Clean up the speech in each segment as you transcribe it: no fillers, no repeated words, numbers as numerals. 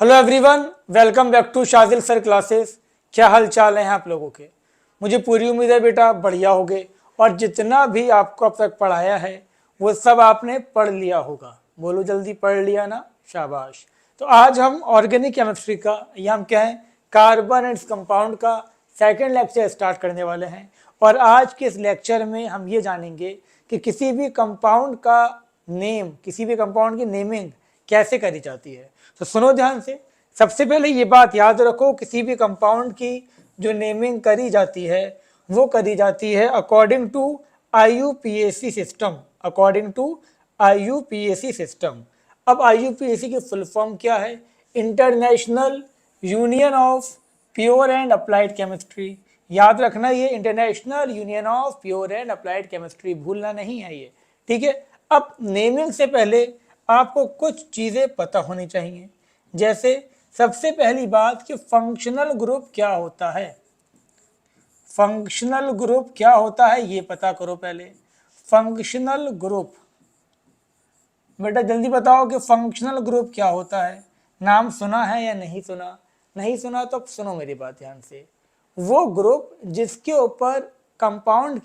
Hello everyone, welcome back to Shajil sir classes. क्या हाल चाल हैं आप लोगों के? मुझे पूरी उम्मीद है बेटा बढ़िया होगे और जितना भी आपको अब तक पढ़ाया है वो सब आपने पढ़ लिया होगा। बोलो जल्दी, पढ़ लिया ना? शाबाश। तो आज हम ऑर्गेनिक केमिस्ट्री का या हम क्या है कार्बन एंड कंपाउंड का सेकेंड लेक्चर स्टार्ट करने वाले हैं। और आज के इस लेक्चर में हम ये जानेंगे कि किसी भी कंपाउंड का नेम, किसी भी कंपाउंड की नेमिंग कैसे करी जाती है। तो सुनो ध्यान से। सबसे पहले ये बात याद रखो, किसी भी कंपाउंड की जो नेमिंग करी जाती है वो करी जाती है according to IUPAC system. According to IUPAC system. अब IUPAC की फुल फॉर्म क्या है? International union of pure and applied chemistry. याद रखना, ये international union of pure and applied chemistry, भूलना नहीं है ये। ठीक है। अब नेमिंग से पहले आपको कुछ चीजें पता होनी चाहिए। जैसे सबसे पहली बात कि फंक्शनल ग्रुप क्या होता है। फंक्शनल ग्रुप क्या होता है ये पता करो पहले। फंक्शनल ग्रुप, बेटा जल्दी बताओ कि फंक्शनल ग्रुप क्या होता है। नाम सुना है या नहीं सुना? नहीं सुना तो सुनो मेरी बात ध्यान से। वो ग्रुप जिसके ऊपर कंपाउंड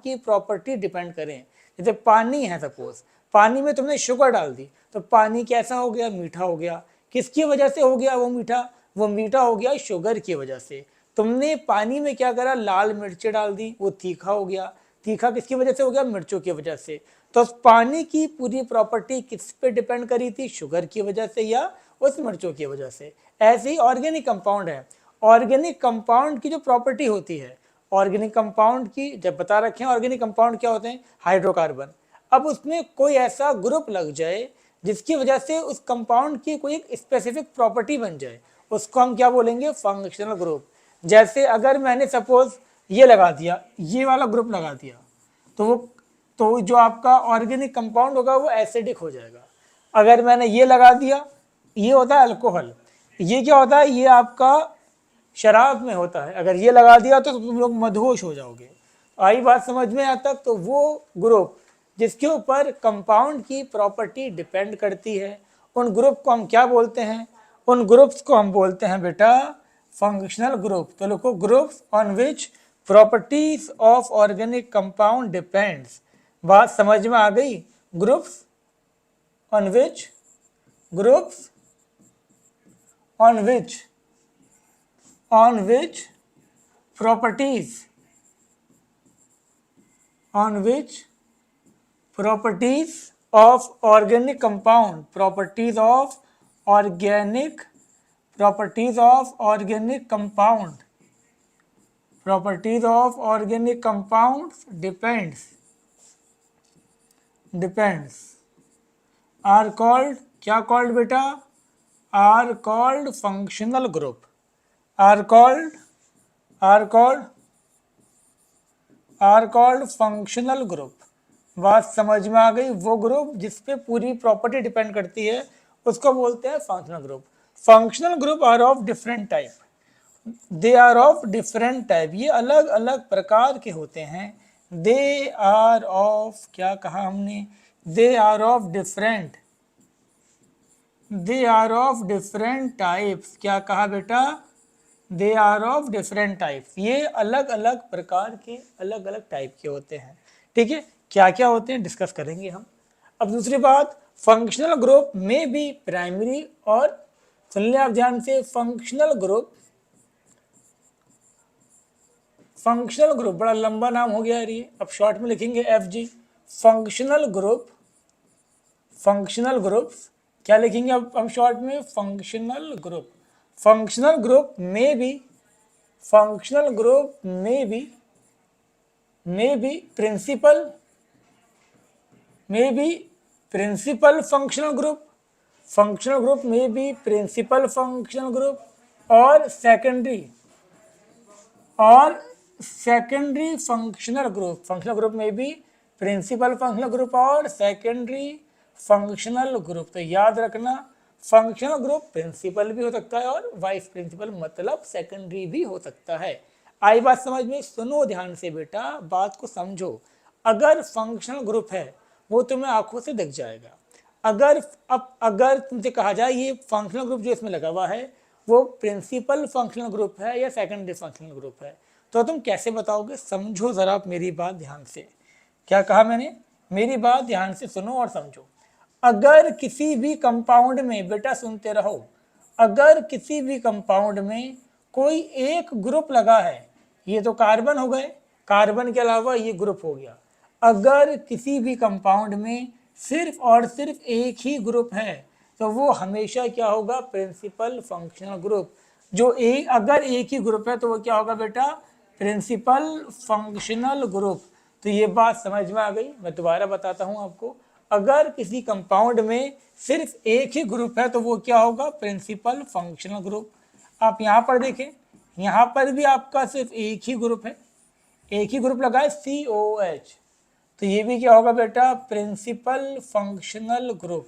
की प्रॉपर्टी डिपेंड करें। जैसे पानी है, सपोज पानी में तुमने शुगर डाल दी तो पानी कैसा हो गया? मीठा हो गया। किसकी वजह से हो गया वो मीठा? वो मीठा हो गया शुगर की वजह से। तुमने पानी में क्या करा? लाल मिर्च डाल दी, वो तीखा हो गया। तीखा किसकी वजह से हो गया? मिर्चों की वजह से। तो पानी की पूरी प्रॉपर्टी किस पे डिपेंड करी थी? शुगर की वजह से या उस मिर्चों की वजह से। ऐसे ही ऑर्गेनिक कंपाउंड है। ऑर्गेनिक कंपाउंड की जो प्रॉपर्टी होती है, ऑर्गेनिक कंपाउंड की जब बता रखे हैं, ऑर्गेनिक कंपाउंड क्या होते हैं? हाइड्रोकार्बन। अब उसमें कोई ऐसा ग्रुप लग जाए जिसकी वजह से उस कंपाउंड की कोई एक स्पेसिफिक प्रॉपर्टी बन जाए, उसको हम क्या बोलेंगे? Functional group. जैसे अगर मैंने सपोज ये लगा दिया, ये वाला ग्रुप लगा दिया, तो जो आपका ऑर्गेनिक कंपाउंड होगा वो एसिडिक हो जाएगा। अगर मैंने ये लगा दिया, ये होता है अल्कोहल। ये क्या होता है? ये आपका शराब में होता है। अगर ये लगा दिया तो तुम लोग मदहोश हो जाओगे। आई बात समझ में? यहाँ तक तो वो ग्रुप जिसके ऊपर कंपाउंड की प्रॉपर्टी डिपेंड करती है, उन ग्रुप को हम क्या बोलते हैं? उन ग्रुप्स को हम बोलते हैं बेटा फंक्शनल ग्रुप। तो लिखो, groups on which properties of organic compound depends. बात समझ में आ गई? Groups on which, groups on which properties of organic compound, properties of organic compounds depends are called, क्या called बेटा? are called functional group, are called functional group. बात समझ में आ गई? वो ग्रुप जिसपे पूरी प्रॉपर्टी डिपेंड करती है उसको बोलते हैं functional group. Functional group are of different type, they are of different type, ये अलग अलग प्रकार के होते हैं। दे आर ऑफ, क्या कहा हमने? They are of different types. क्या कहा बेटा? They are of different types. ये अलग अलग प्रकार के, अलग अलग टाइप के होते हैं। ठीक है, क्या क्या होते हैं डिस्कस करेंगे हम। अब दूसरी बात, फंक्शनल ग्रुप में भी प्राइमरी, और सुन लें आप ध्यान से, फंक्शनल ग्रुप बड़ा लंबा नाम हो गया ये, अब शॉर्ट में लिखेंगे FG। फंक्शनल ग्रुप्स क्या लिखेंगे अब हम शॉर्ट में? Functional group. फंक्शनल ग्रुप में भी principal functional group. Functional group में भी प्रिंसिपल फंक्शनल ग्रुप और secondary functional group. Functional group में भी प्रिंसिपल फंक्शनल ग्रुप और सेकेंडरी फंक्शनल ग्रुप। तो याद रखना, फंक्शनल ग्रुप प्रिंसिपल भी हो सकता है और वाइस प्रिंसिपल मतलब सेकेंडरी भी हो सकता है। आई बात समझ में? सुनो ध्यान से बेटा, बात को समझो। अगर फंक्शनल ग्रुप है वो तुम्हें आंखों से दिख जाएगा। अगर तुमसे कहा जाए ये फंक्शनल ग्रुप जो इसमें लगा हुआ है वो प्रिंसिपल फंक्शनल ग्रुप है या सेकेंडरी फंक्शनल ग्रुप है, तो तुम कैसे बताओगे? समझो ज़रा आप मेरी बात ध्यान से। क्या कहा मैंने? मेरी बात ध्यान से सुनो और समझो। अगर किसी भी कंपाउंड में, बेटा सुनते रहो, अगर किसी भी कंपाउंड में कोई एक ग्रुप लगा है, ये तो कार्बन हो गए, कार्बन के अलावा ये ग्रुप हो गया। अगर किसी भी कंपाउंड में सिर्फ और सिर्फ एक ही ग्रुप है तो वो हमेशा क्या होगा? Principal functional group. जो अगर एक ही ग्रुप है तो वो क्या होगा बेटा? Principal functional group. तो ये बात समझ में आ गई। मैं दोबारा बताता हूं आपको। अगर किसी कंपाउंड में सिर्फ एक ही ग्रुप है तो वो क्या होगा? Principal functional group. आप यहाँ पर देखें, यहाँ पर भी आपका सिर्फ एक ही ग्रुप है, एक ही ग्रुप लगा है COH, तो ये भी क्या होगा बेटा? Principal functional group.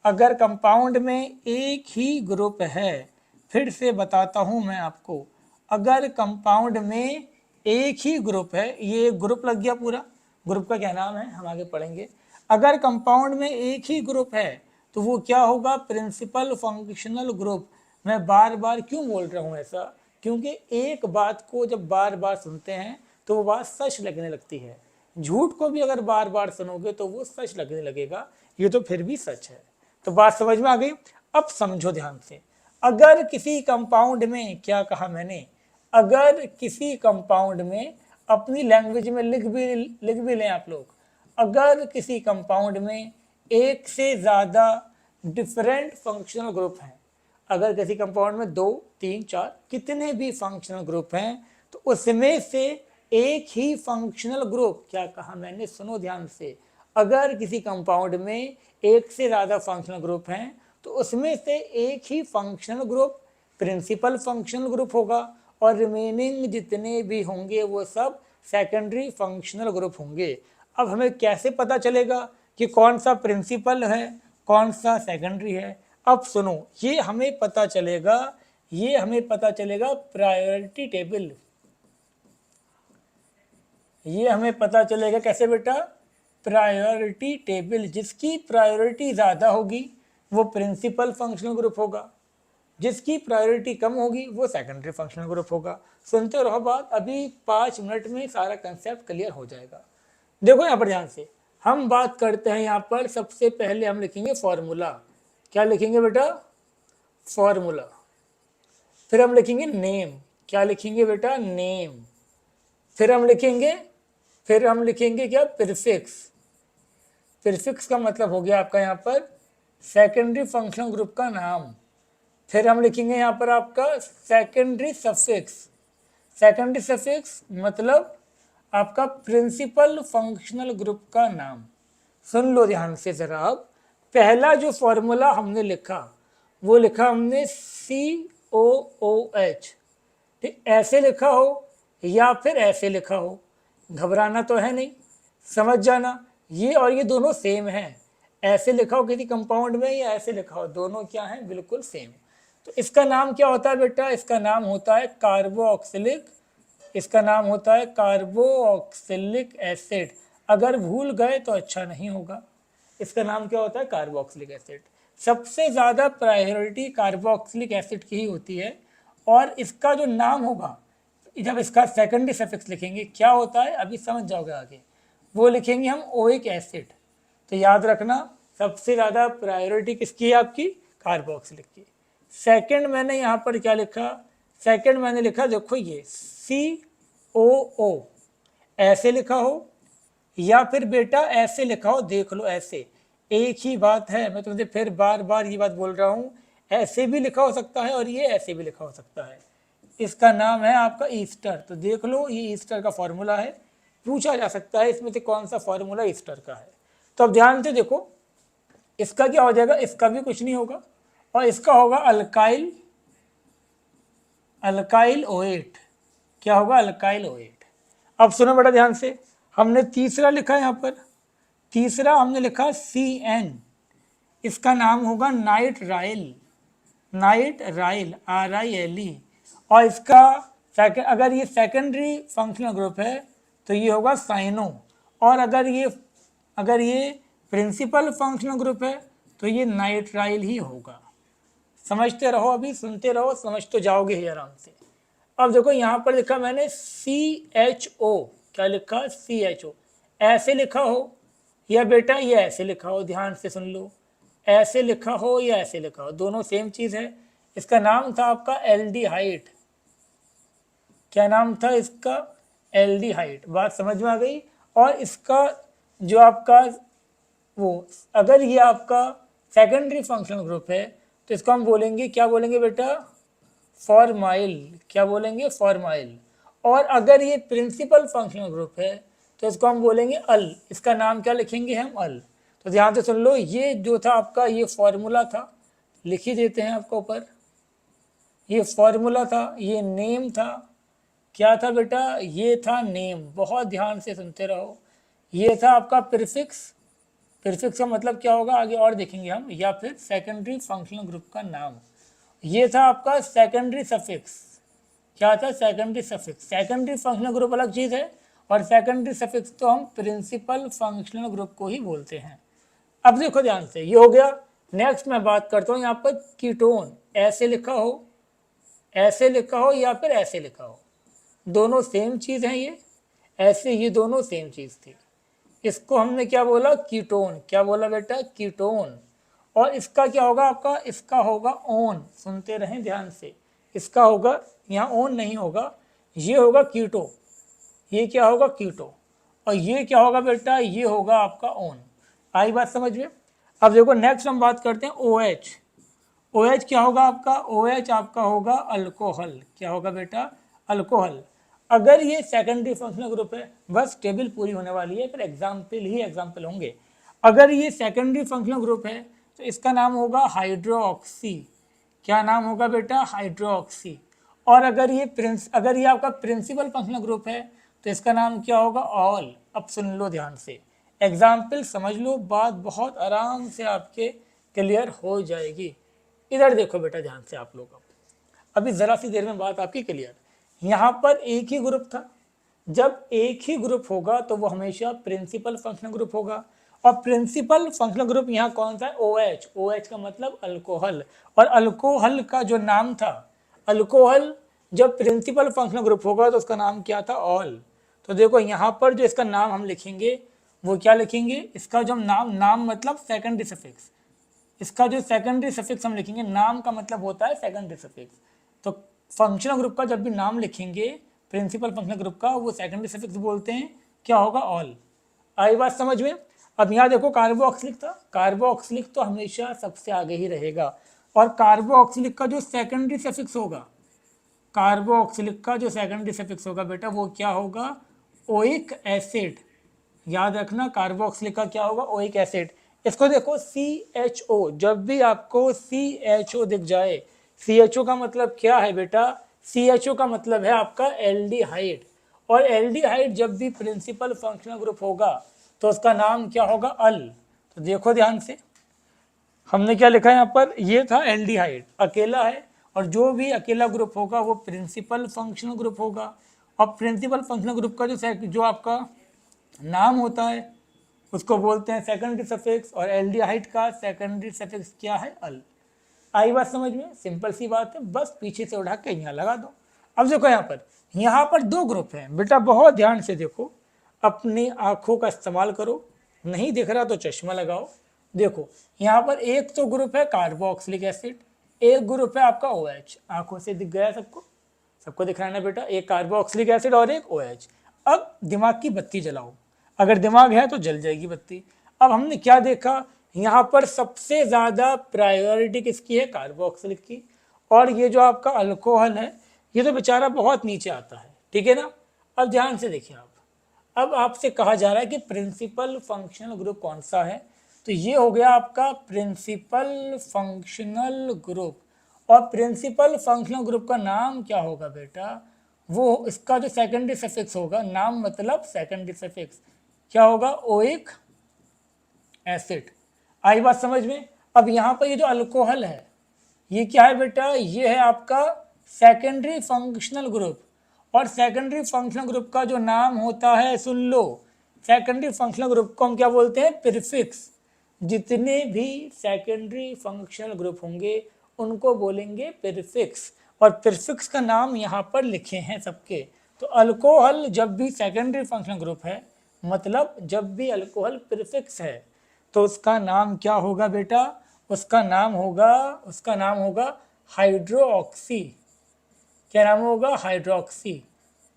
अगर कंपाउंड में एक ही ग्रुप है, फिर से बताता हूं मैं आपको, अगर कंपाउंड में एक ही ग्रुप है, ये ग्रुप लग गया पूरा, ग्रुप का क्या नाम है हम आगे पढ़ेंगे। अगर कंपाउंड में एक ही ग्रुप है तो वो क्या होगा? Principal functional group. मैं बार बार क्यों बोल रहा हूँ ऐसा? क्योंकि एक बात को जब बार बार सुनते हैं तो वो बात सच लगने लगती है। झूठ को भी अगर बार बार सुनोगे तो वो सच लगने लगेगा, ये तो फिर भी सच है। तो बात समझ में आ गई? अब समझो ध्यान से। अगर किसी कंपाउंड में, क्या कहा मैंने? अगर किसी कंपाउंड में, अपनी लैंग्वेज में लिख भी लें आप लोग, अगर किसी कंपाउंड में एक से ज़्यादा डिफरेंट फंक्शनल ग्रुप हैं, अगर किसी कंपाउंड में 2, 3, 4 कितने भी फंक्शनल ग्रुप हैं, तो उसमें से एक ही फंक्शनल ग्रुप, क्या कहा मैंने? सुनो ध्यान से। अगर किसी कंपाउंड में एक से ज़्यादा फंक्शनल ग्रुप हैं तो उसमें से एक ही functional group principal functional group होगा और रिमेनिंग जितने भी होंगे वो सब सेकेंडरी फंक्शनल ग्रुप होंगे। अब हमें कैसे पता चलेगा कि कौन सा प्रिंसिपल है, कौन सा सेकेंडरी है? अब सुनो, ये हमें पता चलेगा प्रायोरिटी टेबल। ये हमें पता चलेगा कैसे बेटा? Priority table. जिसकी प्रायोरिटी ज़्यादा होगी वो प्रिंसिपल फंक्शनल ग्रुप होगा, जिसकी प्रायोरिटी कम होगी वो सेकेंडरी फंक्शनल ग्रुप होगा। सुनते रहो बात, अभी 5 मिनट में सारा कंसेप्ट क्लियर हो जाएगा। देखो यहाँ पर ध्यान से, हम बात करते हैं यहाँ पर, सबसे पहले हम लिखेंगे फॉर्मूला। क्या लिखेंगे बेटा? फॉर्मूला। फिर हम लिखेंगे नेम। क्या लिखेंगे बेटा? नेम। फिर हम लिखेंगे क्या? प्रीफिक्स। प्रीफिक्स का मतलब हो गया आपका यहाँ पर सेकेंडरी फंक्शनल ग्रुप का नाम। फिर हम लिखेंगे यहाँ पर आपका सेकेंडरी सफिक्स। सेकेंडरी सफिक्स मतलब आपका प्रिंसिपल फंक्शनल ग्रुप का नाम। सुन लो ध्यान से जरा। अब पहला जो फॉर्मूला हमने लिखा वो लिखा हमने COOH। ठीक, ऐसे लिखा हो या फिर ऐसे लिखा हो, घबराना तो है नहीं, समझ जाना। ये और ये दोनों सेम हैं। ऐसे लिखा हो किसी कंपाउंड में या ऐसे लिखा हो, दोनों क्या हैं? बिल्कुल सेम। तो इसका नाम क्या होता है बेटा? इसका नाम होता है कार्बोक्सिलिक। इसका नाम होता है कार्बोक्सिलिक एसिड। अगर भूल गए तो अच्छा नहीं होगा। इसका नाम क्या होता है? Carboxylic acid. सबसे ज़्यादा प्रायोरिटी कार्बोक्सिलिक एसिड की ही होती है। और इसका जो नाम होगा, जब इसका सेकेंडरी सफिक्स लिखेंगे, क्या होता है अभी समझ जाओगे आगे, वो लिखेंगे हम ओइक एसिड। तो याद रखना, सबसे ज़्यादा प्रायोरिटी किसकी है? आपकी कार्बोक्सिलिक की। सेकंड मैंने यहाँ पर क्या लिखा? सेकंड मैंने लिखा, देखो ये COO ऐसे लिखा हो या फिर बेटा ऐसे लिखा हो, देख लो ऐसे, एक ही बात है। मैं तुमसे फिर बार बार ये बात बोल रहा हूँ, ऐसे भी लिखा हो सकता है और ये ऐसे भी लिखा हो सकता है। इसका नाम है आपका ईस्टर। तो देख लो, ये ईस्टर का फॉर्मूला है। पूछा जा सकता है इसमें से कौन सा फॉर्मूला ईस्टर का है। तो अब ध्यान से देखो, इसका क्या हो जाएगा? इसका भी कुछ नहीं होगा और इसका होगा अल्काइल OH। क्या होगा? Alkyl OH। अब सुनो बेटा ध्यान से, हमने तीसरा लिखा है यहाँ पर, तीसरा हमने लिखा CN। इसका नाम होगा नाइट्राइल। RILE। और इसका अगर ये सेकेंडरी फंक्शनल ग्रुप है तो ये होगा साइनो। और अगर ये प्रिंसिपल फंक्शनल ग्रुप है तो ये नाइट्राइल ही होगा। समझते रहो, अभी सुनते रहो, समझ तो जाओगे ही आराम से। अब देखो यहाँ पर लिखा मैंने CHO, क्या लिखा CHO, ऐसे लिखा हो या बेटा ये ऐसे लिखा हो, ध्यान से सुन लो, ऐसे लिखा हो या ऐसे लिखा हो, दोनों सेम चीज है। इसका नाम था आपका एल्डिहाइड। क्या नाम था इसका? एल्डिहाइड। बात समझ में आ गई। और इसका जो आपका वो, अगर ये आपका सेकेंडरी फंक्शनल ग्रुप है तो इसको हम बोलेंगे, क्या बोलेंगे बेटा? फॉर्माइल। क्या बोलेंगे? फॉर्माइल। और अगर ये प्रिंसिपल फंक्शनल ग्रुप है तो इसको हम बोलेंगे अल। इसका नाम क्या लिखेंगे हम? अल। तो ध्यान से सुन लो, ये जो था आपका, ये फॉर्मूला था, लिख ही देते हैं आपको ऊपर। ये फॉर्मूला था, ये नेम था। क्या था बेटा? ये था नेम। बहुत ध्यान से सुनते रहो। ये था आपका प्रीफिक्स। प्रीफिक्स का मतलब क्या होगा आगे और देखेंगे हम, या फिर सेकेंडरी फंक्शनल ग्रुप का नाम। ये था आपका सेकेंडरी सफिक्स। क्या था? Secondary suffix. Secondary functional group अलग चीज है और सेकेंडरी सफिक्स तो हम प्रिंसिपल फंक्शनल ग्रुप को ही बोलते हैं। अब देखो ध्यान से, ये हो गया। नेक्स्ट मैं बात करता हूँ यहाँ पर कीटोन। ऐसे लिखा हो, ऐसे लिखा हो या फिर ऐसे लिखा हो, दोनों सेम चीज है। ये ऐसे, ये दोनों सेम चीज थी। इसको हमने क्या बोला? कीटोन। क्या बोला बेटा? कीटोन। और इसका क्या होगा आपका? इसका होगा ओन। सुनते रहें ध्यान से। इसका होगा, यहाँ ओन नहीं होगा, ये होगा कीटो। ये क्या होगा? कीटो। और ये क्या होगा बेटा? ये होगा आपका ओन। आई बात समझ में? अब देखो नेक्स्ट हम बात करते हैं OH। OH क्या होगा आपका? OH आपका होगा अल्कोहल। क्या होगा बेटा? अल्कोहल। अगर ये सेकेंडरी फंक्शनल ग्रुप है, बस टेबल पूरी होने वाली है, फिर एग्जाम्पल ही एग्जाम्पल होंगे। अगर ये सेकेंडरी फंक्शनल ग्रुप है तो इसका नाम होगा हाइड्रोक्सी। क्या नाम होगा बेटा? हाइड्रोक्सी। और अगर ये आपका प्रिंसिपल फंक्शनल ग्रुप है तो इसका नाम क्या होगा? ऑल। अब सुन लो ध्यान से, एग्जाम्पल समझ लो, बात बहुत आराम से आपके क्लियर हो जाएगी। इधर देखो बेटा ध्यान से आप लोग, अभी जरा सी देर में बात आपकी क्लियर। यहाँ पर एक ही ग्रुप था। जब एक ही ग्रुप होगा तो वो हमेशा प्रिंसिपल फंक्शनल ग्रुप होगा। और प्रिंसिपल फंक्शनल ग्रुप यहाँ कौन सा है? OH। OH का मतलब अल्कोहल। और अल्कोहल का जो नाम था, अल्कोहल जब प्रिंसिपल फंक्शनल ग्रुप होगा तो उसका नाम क्या था? ऑल। तो देखो यहाँ पर जो इसका नाम हम लिखेंगे वो क्या लिखेंगे? इसका जो नाम मतलब सेकेंडरी सफिक्स। इसका जो सेकेंडरी सफिक्स हम लिखेंगे, नाम का मतलब होता है सेकेंडरी सफिक्स। तो फंक्शनल ग्रुप का जब भी नाम लिखेंगे, प्रिंसिपल फंक्शनल ग्रुप का, वो सेकेंडरी सफिक्स बोलते हैं। क्या होगा? ऑल। आई बात समझ में? अब यहाँ देखो कार्बोक्सिलिक था। कार्बोक्सिलिक तो हमेशा सबसे आगे ही रहेगा। और कार्बोक्सिलिक का जो सेकेंडरी सफिक्स होगा, कार्बोक्सिलिक का जो सेकेंडरी सफिक्स होगा बेटा, वो क्या होगा? Oic acid. याद रखना, कार्बोक्सिलिक का क्या होगा? Oic acid. इसको देखो CHO, जब भी आपको CHO दिख जाए, CHO का मतलब क्या है बेटा? CHO का मतलब है आपका एल्डिहाइड। और एल्डिहाइड जब भी प्रिंसिपल फंक्शनल ग्रुप होगा तो उसका नाम क्या होगा? अल। तो देखो ध्यान से, हमने क्या लिखा है यहाँ पर? ये था एल्डिहाइड, अकेला है। और जो भी अकेला ग्रुप होगा वो प्रिंसिपल फंक्शनल ग्रुप होगा। और प्रिंसिपल फंक्शनल ग्रुप का जो आपका नाम होता है उसको बोलते हैं सेकेंडरी सफिक्स। और एल्डिहाइड का सेकेंडरी सफिक्स क्या है? अल। आई बात समझ में? सिंपल सी बात है, बस पीछे से उठा के यहाँ लगा दो। अब देखो यहाँ पर दो ग्रुप हैं बेटा, बहुत ध्यान से देखो, अपनी आंखों का इस्तेमाल करो, नहीं दिख रहा तो चश्मा लगाओ। देखो यहाँ पर एक तो ग्रुप है कार्बोक्सिलिक एसिड, एक ग्रुप है आपका OH। आंखों से दिख गया सबको? सबको दिख रहा है ना बेटा? एक कार्बोक्सिलिक एसिड और एक OH। अब दिमाग की बत्ती जलाओ, अगर दिमाग है तो जल जाएगी बत्ती। अब हमने क्या देखा, यहाँ पर सबसे ज्यादा प्रायोरिटी किसकी है? कार्बोक्सिलिक की। और ये जो आपका अल्कोहल है ये तो बेचारा बहुत नीचे आता है, ठीक है ना। अब ध्यान से देखिए आप, अब आपसे कहा जा रहा है कि प्रिंसिपल फंक्शनल ग्रुप कौन सा है, तो ये हो गया आपका प्रिंसिपल फंक्शनल ग्रुप। और प्रिंसिपल फंक्शनल ग्रुप का नाम क्या होगा बेटा? वो इसका जो सेकेंडरी सफिक्स होगा, नाम मतलब सेकेंडरी सफिक्स क्या होगा? Oic acid. आई बात समझ में? अब यहाँ पर ये जो अल्कोहल है ये क्या है बेटा? ये है आपका सेकेंडरी फंक्शनल ग्रुप। और सेकेंडरी फंक्शनल ग्रुप का जो नाम होता है, सुन लो, सेकेंडरी फंक्शनल ग्रुप को हम क्या बोलते हैं? प्रीफिक्स। जितने भी सेकेंडरी फंक्शनल ग्रुप होंगे उनको बोलेंगे प्रीफिक्स, और प्रीफिक्स का नाम यहाँ पर लिखे हैं सबके। तो अल्कोहल जब भी सेकेंडरी फंक्शनल ग्रुप है, मतलब जब भी अल्कोहल प्रीफिक्स है, तो उसका नाम क्या होगा बेटा? उसका नाम होगा हाइड्रोक्सी। क्या नाम होगा? हाइड्रोक्सी।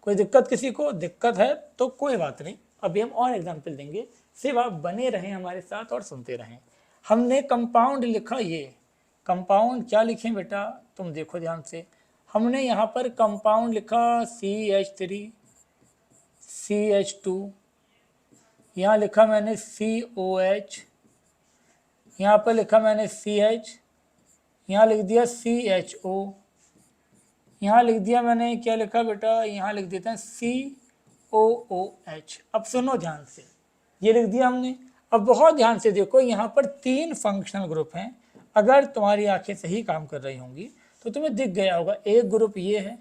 कोई दिक्कत किसी को? दिक्कत है तो कोई बात नहीं, अभी हम और एग्जाम्पल देंगे, सिर्फ आप बने रहें हमारे साथ और सुनते रहें। हमने कंपाउंड लिखा, ये कंपाउंड क्या लिखे बेटा? तुम देखो ध्यान से, हमने यहाँ पर कंपाउंड लिखा CH3 CH2, यहाँ लिखा मैंने COH, यहाँ पर लिखा मैंने CH, यहाँ लिख दिया CHO, यहाँ लिख दिया मैंने, क्या लिखा बेटा? यहाँ लिख देते हैं COOH। अब सुनो ध्यान से, ये लिख दिया हमने। अब बहुत ध्यान से देखो, यहाँ पर 3 फंक्शनल ग्रुप हैं। अगर तुम्हारी आंखें सही काम कर रही होंगी तो तुम्हें दिख गया होगा, एक ग्रुप ये है,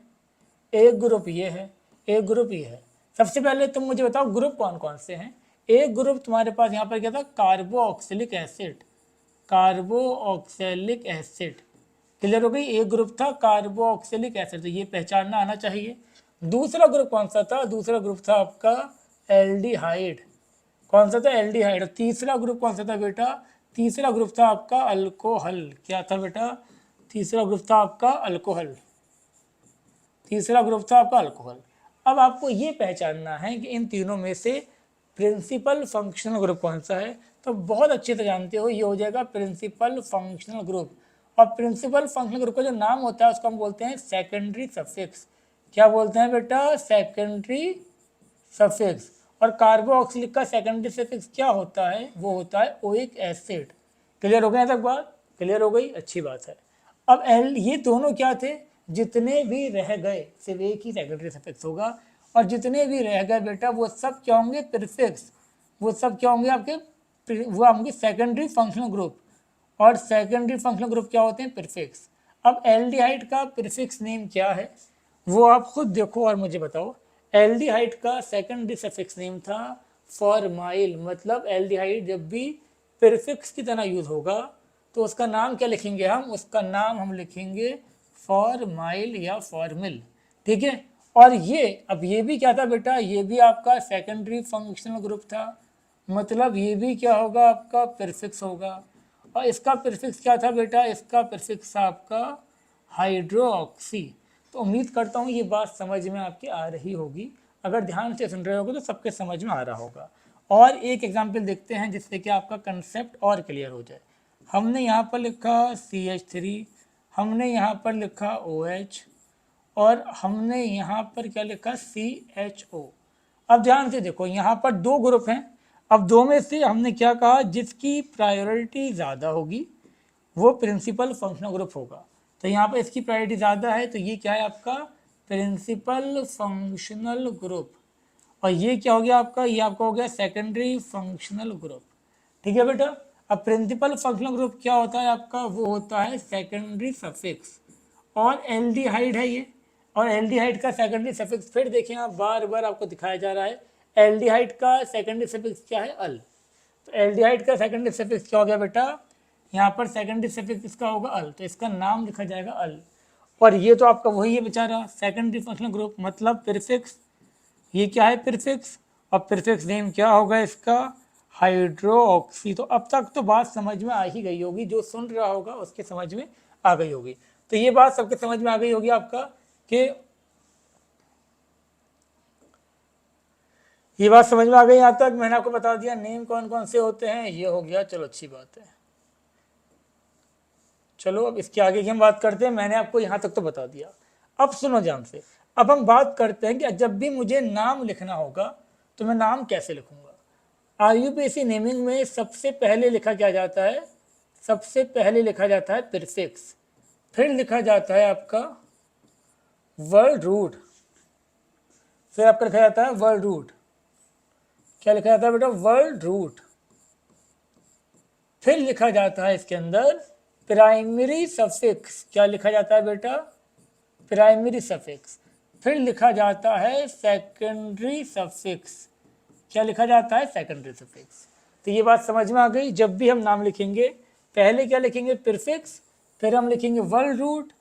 एक ग्रुप ये है, एक ग्रुप ये है। सबसे पहले तुम मुझे बताओ ग्रुप कौन कौन से हैं? एक ग्रुप तुम्हारे पास यहाँ पर क्या था? Carboxylic acid, carboxylic acid. Clear हो गई? एक ग्रुप था कार्बोक्सिलिक एसिड, तो ये पहचानना आना चाहिए। दूसरा ग्रुप कौन सा था? दूसरा ग्रुप था आपका एल्डिहाइड। कौन सा था? एल्डिहाइड। तीसरा ग्रुप कौन सा था बेटा? तीसरा ग्रुप था आपका अल्कोहल। क्या था बेटा? तीसरा ग्रुप था आपका अल्कोहल। तीसरा ग्रुप था आपका अल्कोहल। अब आपको ये पहचानना है कि इन तीनों में से प्रिंसिपल फंक्शनल ग्रुप कौन सा है। तो बहुत अच्छे से जानते हो, ये हो जाएगा प्रिंसिपल फंक्शनल ग्रुप। और प्रिंसिपल फंक्शनल ग्रुप का जो नाम होता है उसको हम बोलते हैं सेकेंडरी सफिक्स। क्या बोलते हैं बेटा? Secondary suffix. और कार्बोक्सिलिक का सेकेंडरी सफिक्स क्या होता है? वो होता है ओइक एसिड। क्लियर हो गया तक बात? क्लियर हो गई, अच्छी बात है। अब ये दोनों क्या थे? जितने भी रह गए सिर्फ एक ही सेकेंडरी सफिक्स होगा, और जितने भी रह गए बेटा वो सब क्या होंगे? प्रीफिक्स। वो सब क्या होंगे आपके? वो होंगे सेकेंडरी फंक्शनल ग्रुप। और सेकेंडरी फंक्शनल ग्रुप क्या होते हैं? प्रीफिक्स। अब एल्डिहाइड का प्रीफिक्स नेम क्या है वो आप खुद देखो और मुझे बताओ। एल्डिहाइड का सेकेंडरी सफिक्स नेम था फॉर्माइल। मतलब एल्डिहाइड जब भी प्रीफिक्स की तरह यूज होगा तो उसका नाम क्या लिखेंगे हम? उसका नाम हम लिखेंगे फॉर्माइल या फॉर्मिल। ठीक है। और ये अब ये भी क्या था बेटा? ये भी आपका सेकेंडरी फंक्शनल ग्रुप था, मतलब ये भी क्या होगा? आपका प्रीफिक्स होगा। और इसका प्रीफिक्स क्या था बेटा? इसका प्रीफिक्स था आपका हाइड्रोक्सी। तो उम्मीद करता हूँ ये बात समझ में आपके आ रही होगी। अगर ध्यान से सुन रहे होगे तो सबके समझ में आ रहा होगा। और एक एग्जाम्पल देखते हैं जिससे कि आपका कंसेप्ट और क्लियर हो जाए। हमने यहाँ पर लिखा CH3, हमने यहाँ पर लिखा OH, और हमने यहाँ पर क्या लिखा? CHO। अब ध्यान से देखो, यहाँ पर 2 ग्रुप हैं। अब 2 में से हमने क्या कहा? जिसकी प्रायोरिटी ज़्यादा होगी वो प्रिंसिपल फंक्शनल ग्रुप होगा। तो यहाँ पर इसकी प्रायोरिटी ज़्यादा है, तो ये क्या है आपका? Principal functional group. और ये क्या हो गया आपका? ये आपका हो गया सेकेंडरी फंक्शनल ग्रुप। ठीक है बेटा। अब प्रिंसिपल फंक्शनल ग्रुप क्या होता है आपका? वो होता है सेकेंडरी सफिक्स। और एल्डिहाइड है ये, और एल्डिहाइड का सेकेंडरी सफिक्स फिर देखें आप, बार बार आपको दिखाया जा रहा है। एल्डिहाइड का सेकेंडरी सफिक्स क्या है? अल। तो एल्डिहाइड का सेकेंडरी सफिक्स क्या हो गया बेटा? यहाँ पर सेकेंडरी सफिक्स इसका होगा अल, तो इसका नाम लिखा जाएगा अल। और ये तो आपका वही है बेचारा सेकेंडरी फंक्शनल ग्रुप, मतलब प्रीफिक्स। ये क्या है? प्रीफिक्स। और प्रीफिक्स नेम क्या होगा इसका? हाइड्रोक्सी। तो अब तक तो बात समझ में आ ही गई होगी, जो सुन रहा होगा उसके समझ में आ गई होगी। तो ये बात सबके समझ में आ गई होगी आपका कि ये बात समझ में आ गई। यहाँ तक मैंने आपको बता दिया नेम कौन कौन से होते हैं, ये हो गया। चलो अच्छी बात है। चलो अब इसके आगे की हम बात करते हैं। मैंने आपको यहाँ तक तो बता दिया। अब सुनो ध्यान से, अब हम बात करते हैं कि जब भी मुझे नाम लिखना होगा तो मैं नाम कैसे लिखूंगा। IUPAC नेमिंग में सबसे पहले लिखा क्या जाता है? सबसे पहले लिखा जाता है प्रीफिक्स, फिर लिखा जाता है आपका वर्ड रूट, फिर आपका लिखा जाता है वर्ड रूट। क्या लिखा जाता है बेटा? Word root. फिर लिखा जाता है इसके अंदर प्राइमरी सफिक्स। क्या लिखा जाता है बेटा? Primary suffix. फिर लिखा जाता है सेकेंडरी सफिक्स। क्या लिखा जाता है? Secondary suffix. तो ये बात समझ में आ गई। जब भी हम नाम लिखेंगे पहले क्या लिखेंगे, प्रीफिक्स, फिर हम लिखेंगे वर्ड रूट,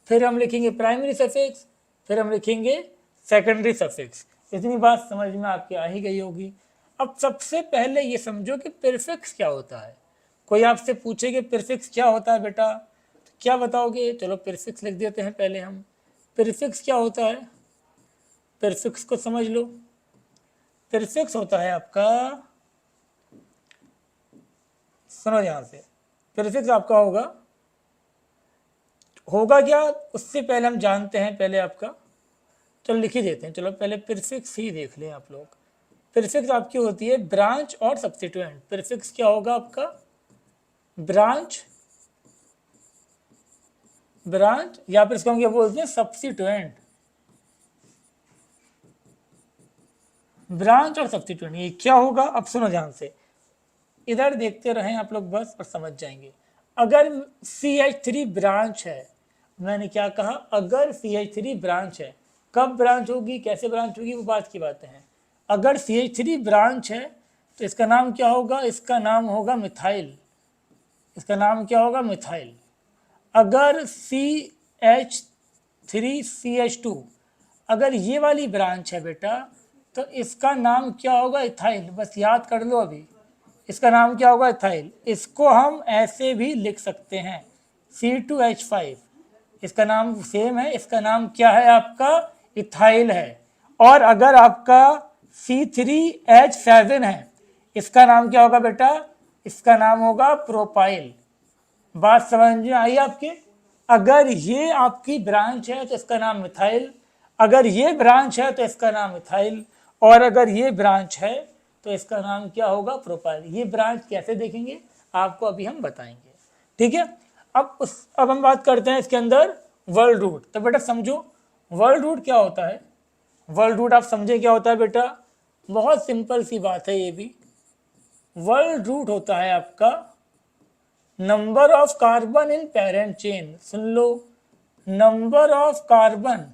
फिर हम लिखेंगे प्राइमरी सफिक्स, फिर हम लिखेंगे सेकेंडरी सफिक्स। इतनी बात समझ में आपकी आ ही गई होगी। अब सबसे पहले ये समझो कि प्रीफिक्स क्या होता है। कोई आपसे पूछे कि प्रीफिक्स क्या होता है बेटा, तो क्या बताओगे? चलो प्रीफिक्स लिख देते हैं पहले हम। प्रीफिक्स क्या होता है, प्रीफिक्स को समझ लो। प्रीफिक्स होता है आपका, सुनो ध्यान से, प्रीफिक्स आपका होगा क्या उससे पहले हम जानते हैं पहले आपका, चलो लिख ही देते हैं। चलो पहले प्रीफिक्स ही देख लें आप लोग। प्रीफिक्स आपकी होती है ब्रांच और सब्स्टिट्यूएंट। प्रीफिक्स क्या होगा आपका, ब्रांच, या फिर इसको हम क्या बोलते हैं, सब्स्टिट्यूएंट। ब्रांच और सब्स्टिट्यूएंट ये क्या होगा, अब सुनो ध्यान से, इधर देखते रहें आप लोग बस और समझ जाएंगे। अगर CH3 ब्रांच है, मैंने क्या कहा, अगर CH3 ब्रांच है, कब ब्रांच होगी, कैसे ब्रांच होगी, वो बात की बातें हैं। अगर CH3 ब्रांच है तो इसका नाम क्या होगा, इसका नाम होगा मिथाइल। इसका नाम क्या होगा, मिथाइल। अगर CH3CH2 अगर ये वाली ब्रांच है बेटा, तो इसका नाम क्या होगा, इथाइल। बस याद कर लो अभी, इसका नाम क्या होगा, इथाइल। इसको हम ऐसे भी लिख सकते हैं C2H5, इसका नाम सेम है, इसका नाम क्या है आपका, इथाइल है। और अगर आपका C3H7 है, इसका नाम क्या होगा बेटा, इसका नाम होगा प्रोपाइल। बात समझ में आई आपके? अगर ये आपकी ब्रांच है तो इसका नाम मिथाइल, अगर ये ब्रांच है तो इसका नाम मिथाइल, और अगर ये ब्रांच है तो इसका नाम क्या होगा, प्रोपाइल। ये ब्रांच कैसे देखेंगे आपको अभी हम बताएंगे, ठीक है। अब हम बात करते हैं इसके अंदर वर्ड रूट। तो बेटा समझो वर्ड रूट क्या होता है। वर्ड रूट आप समझे क्या होता है बेटा, बहुत सिंपल सी बात है ये भी। वर्ड रूट होता है आपका number of carbon in parent chain. Soon low, number of carbon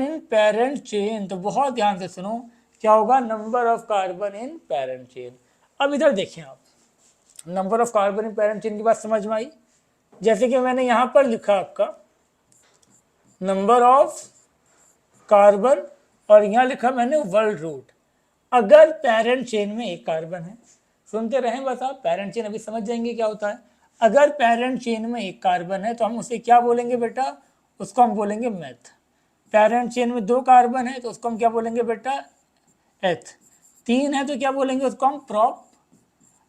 in parent chain. तो बहुत ध्यान से सुनो, क्या होगा, number of carbon in parent chain. अब इधर देखें आप, number of carbon in parent chain की बात समझ में आई। जैसे कि मैंने यहां पर लिखा आपका नंबर ऑफ कार्बन, और यहां लिखा मैंने वर्ड रूट। अगर पेरेंट चेन में एक कार्बन है, सुनते रहें बस आप, पेरेंट चेन अभी समझ जाएंगे क्या होता है। अगर पेरेंट चेन में एक कार्बन है तो हम उसे क्या बोलेंगे बेटा, उसको हम बोलेंगे मेथ। पेरेंट चेन में 2 कार्बन है तो उसको हम क्या बोलेंगे बेटा, एथ। 3 है तो क्या बोलेंगे उसको हम प्रॉप।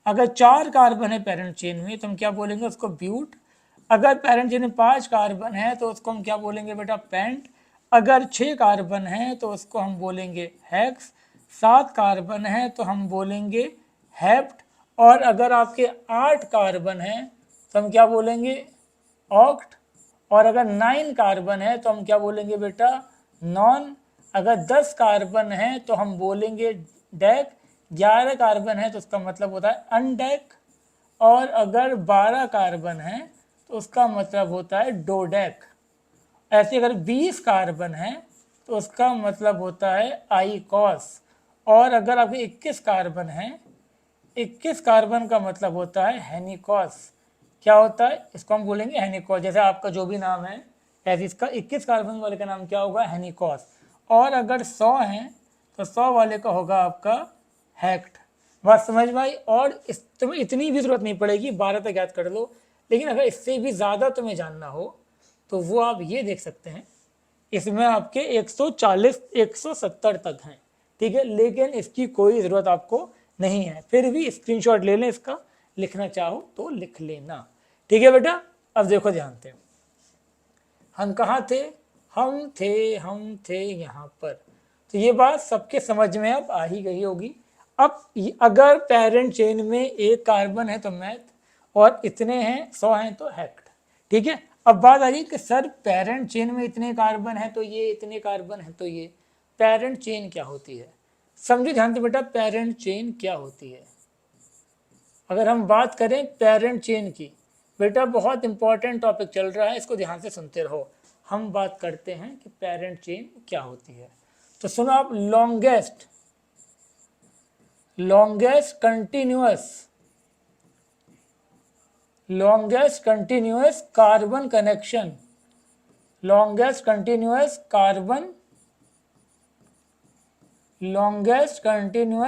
अगर 4 कार्बन है पेरेंट चेन में तो हम क्या बोलेंगे उसको ब्यूट। अगर पेरेंट चेन में 5 कार्बन है तो उसको हम क्या बोलेंगे बेटा, पेंट। अगर 6 कार्बन है तो उसको हम बोलेंगे हेक्स। 7 कार्बन है तो हम बोलेंगे हेप्ट। और अगर आपके 8 कार्बन है तो हम क्या बोलेंगे, ऑक्ट। और अगर 9 कार्बन है तो हम क्या बोलेंगे बेटा, नॉन। अगर 10 कार्बन है तो हम बोलेंगे डेक। 11 कार्बन है तो उसका मतलब होता है अनडेक। और अगर 12 कार्बन है तो उसका मतलब होता है डोडेक। ऐसे अगर 20 कार्बन है तो उसका मतलब होता है आईकॉस। और अगर आपके 21 कार्बन है, 21 कार्बन का मतलब होता है हेनिकॉस। क्या होता है, इसको हम बोलेंगे हेनिकॉस। जैसे आपका जो भी नाम है ऐसे इसका 21 कार्बन वाले का नाम क्या होगा, हेनिकॉस। और अगर 100 है तो 100 वाले का होगा आपका हेक्ट। बात समझ में आई। और तुम्हें इतनी भी जरूरत नहीं पड़ेगी, 12 तक याद कर लो। लेकिन अगर इससे भी ज़्यादा तुम्हें जानना हो तो वो आप ये देख सकते हैं, इसमें आपके 140 170 तक हैं, ठीक है। लेकिन इसकी कोई ज़रूरत आपको नहीं है, फिर भी स्क्रीनशॉट ले लें इसका, लिखना चाहो तो लिख लेना, ठीक है बेटा। अब देखो ध्यान से, हम कहाँ थे, हम थे यहाँ पर। तो ये बात सबके समझ में अब आ ही गई होगी। अब अगर पेरेंट चेन में एक कार्बन है तो मैथ, और इतने हैं 100 हैं तो हेक्ट, ठीक है। अब बात आ रही कि सर पेरेंट चेन में इतने कार्बन है तो ये, इतने कार्बन है तो ये, पेरेंट चेन क्या होती है। समझो ध्यान से बेटा, पेरेंट चेन क्या होती है। अगर हम बात करें पेरेंट चेन की, बेटा बहुत इंपॉर्टेंट टॉपिक चल रहा है, इसको ध्यान से सुनते रहो। हम बात करते हैं कि पेरेंट चेन क्या होती है। तो सुनो आप, longest continuous carbon connection, longest continuous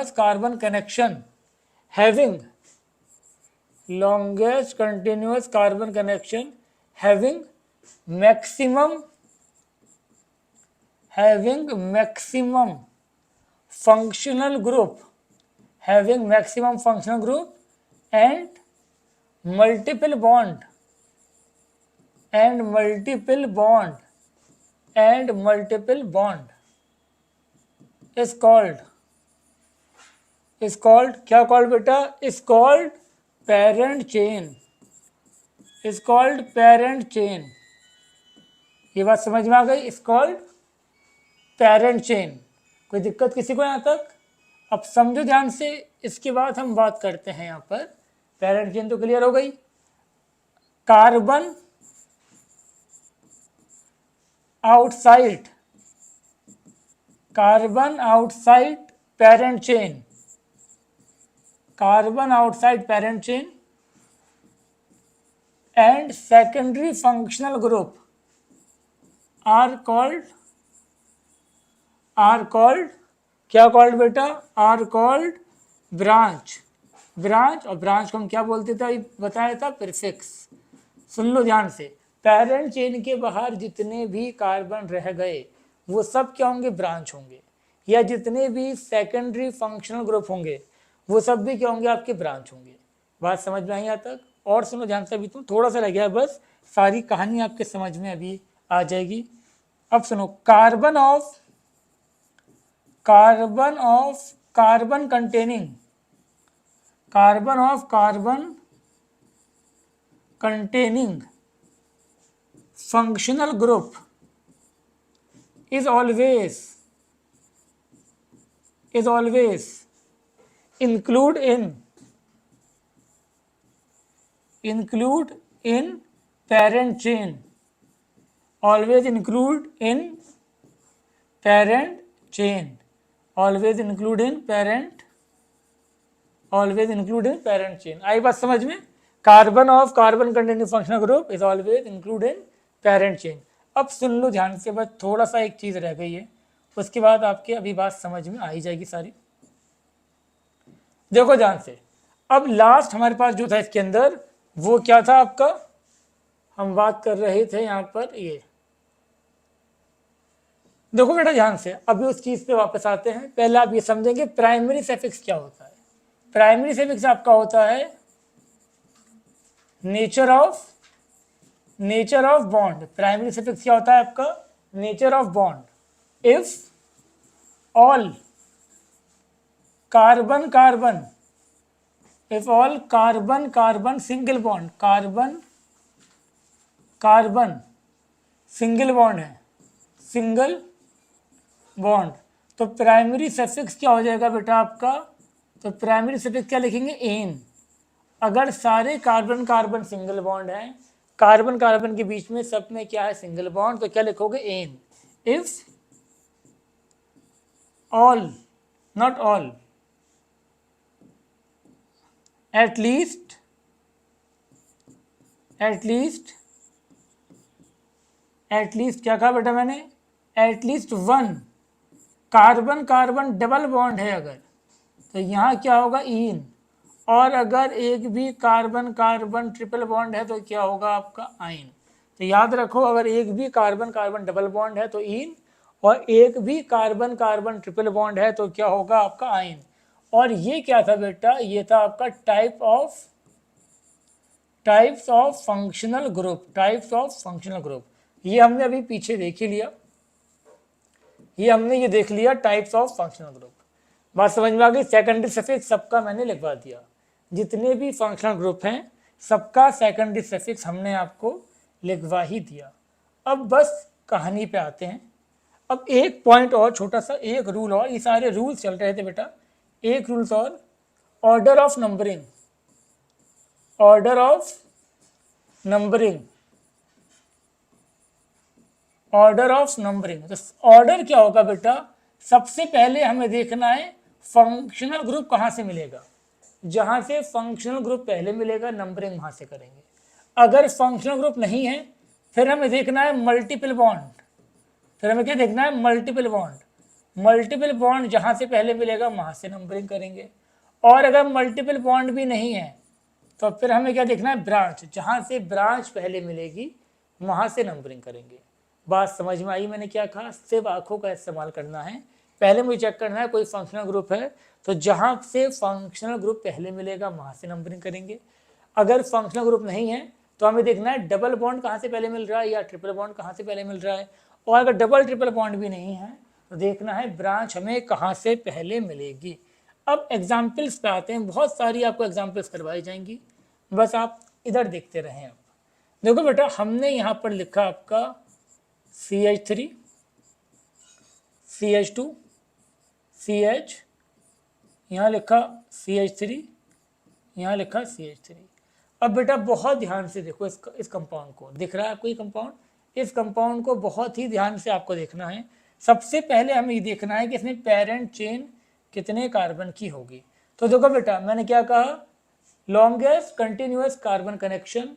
carbon connection having maximum functional group and multiple bond is called क्या called बेटा, is called parent chain, ये बात समझ में आ गई, is called parent chain। कोई दिक्कत किसी को यहाँ तक? अब समझो ध्यान से, इसके बाद हम बात करते हैं यहाँ पर, पेरेंट चेन तो क्लियर हो गई। Carbon outside parent chain and secondary functional group are called क्या called बेटा, are called branch, और ब्रांच को हम क्या बोलते थे, बताया था, प्रीफिक्स। सुन लो ध्यान से, पेरेंट चेन के बाहर जितने भी कार्बन रह गए वो सब क्या होंगे, ब्रांच होंगे, या जितने भी सेकेंडरी फंक्शनल ग्रुप होंगे वो सब भी क्या होंगे, आपके ब्रांच होंगे। बात समझ में आई यहाँ तक? और सुनो ध्यान से, अभी तुम थोड़ा सा लग गया, बस सारी कहानी आपके समझ में अभी आ जाएगी। अब सुनो, carbon containing functional group is always include in parent chain, always include in parent chain, आई बात समझ में? Carbon containing functional group is always include in parent chain। अब सुन लो ध्यान से, बस थोड़ा सा एक चीज रह गई है, उसके बाद आपके अभी बात समझ में आ ही जाएगी सारी। देखो ध्यान से, अब लास्ट हमारे पास जो था इसके अंदर, वो क्या था आपका, हम बात कर रहे थे यहाँ पर, ये देखो बेटा ध्यान से, अभी उस चीज पे वापस आते हैं। पहले आप ये समझेंगे प्राइमरी सफिक्स क्या होता है। प्राइमरी सफिक्स आपका होता है nature of bond. Primary suffix क्या होता है आपका, nature of bond. If all carbon single bond, carbon single bond है, सिंगल बॉन्ड, तो प्राइमरी सफिक्स क्या हो जाएगा बेटा आपका, तो प्राइमरी सफिक्स क्या लिखेंगे, एन। अगर सारे कार्बन सिंगल बॉन्ड है, कार्बन के बीच में सब में क्या है, सिंगल बॉन्ड, तो क्या लिखोगे, en. If all, not all, at least क्या कहा बेटा मैंने, at least one carbon double bond है अगर, तो यहाँ क्या होगा, इन। और अगर एक भी कार्बन ट्रिपल बॉन्ड है तो क्या होगा आपका, आइन। तो याद रखो, अगर एक भी कार्बन डबल बॉन्ड है तो इन, और एक भी कार्बन ट्रिपल बॉन्ड है तो क्या होगा आपका, आइन। और ये क्या था बेटा, ये था आपका टाइप्स ऑफ फंक्शनल ग्रुप। ये हमने अभी पीछे देख ही लिया, ये देख लिया टाइप्स ऑफ फंक्शनल ग्रुप। बात समझ में आ गई? सेकेंडरी सफिक्स सबका मैंने लिखवा दिया, जितने भी फंक्शनल ग्रुप हैं सबका सेकेंडरी सफिक्स हमने आपको लिखवा ही दिया। अब बस कहानी पे आते हैं। अब एक पॉइंट और, छोटा सा एक रूल और, ये सारे रूल्स चल रहे थे बेटा, एक रूल्स और, order of numbering order of numbering. तो ऑर्डर क्या होगा बेटा, सबसे पहले हमें देखना है फंक्शनल ग्रुप कहाँ से मिलेगा, जहाँ से फंक्शनल ग्रुप पहले मिलेगा नंबरिंग वहाँ से करेंगे। अगर फंक्शनल ग्रुप नहीं है फिर हमें देखना है मल्टीपल बॉन्ड, फिर हमें क्या देखना है मल्टीपल बॉन्ड। मल्टीपल बॉन्ड जहाँ से पहले मिलेगा वहाँ से नंबरिंग करेंगे। और अगर मल्टीपल बॉन्ड भी नहीं है तो फिर हमें क्या देखना है ब्रांच, जहाँ से ब्रांच पहले मिलेगी वहाँ से नंबरिंग करेंगे। बात समझ में आई मैंने क्या कहा, सिर्फ आँखों का इस्तेमाल करना है। पहले मुझे चेक करना है कोई फंक्शनल ग्रुप है तो जहाँ से फंक्शनल ग्रुप पहले मिलेगा वहाँ से नंबरिंग करेंगे। अगर फंक्शनल ग्रुप नहीं है तो हमें देखना है डबल बॉन्ड कहाँ से पहले मिल रहा है या ट्रिपल बॉन्ड कहाँ से पहले मिल रहा है। और अगर डबल ट्रिपल बॉन्ड भी नहीं है तो देखना है ब्रांच हमें कहाँ से पहले मिलेगी। अब एग्जाम्पल्स पे आते हैं, बहुत सारी आपको एग्जाम्पल्स करवाई जाएंगी, बस आप इधर देखते रहें। अब देखो बेटा हमने यहाँ पर लिखा आपका CH3 CH2 CH, यहाँ लिखा CH3, यहाँ लिखा CH3। अब बेटा बहुत ध्यान से देखो इस कंपाउंड को, दिख रहा है आपको ये कंपाउंड, इस कंपाउंड को बहुत ही ध्यान से आपको देखना है। सबसे पहले हमें ये देखना है कि इसमें पेरेंट चेन कितने कार्बन की होगी। तो देखो बेटा मैंने क्या कहा, longest continuous carbon connection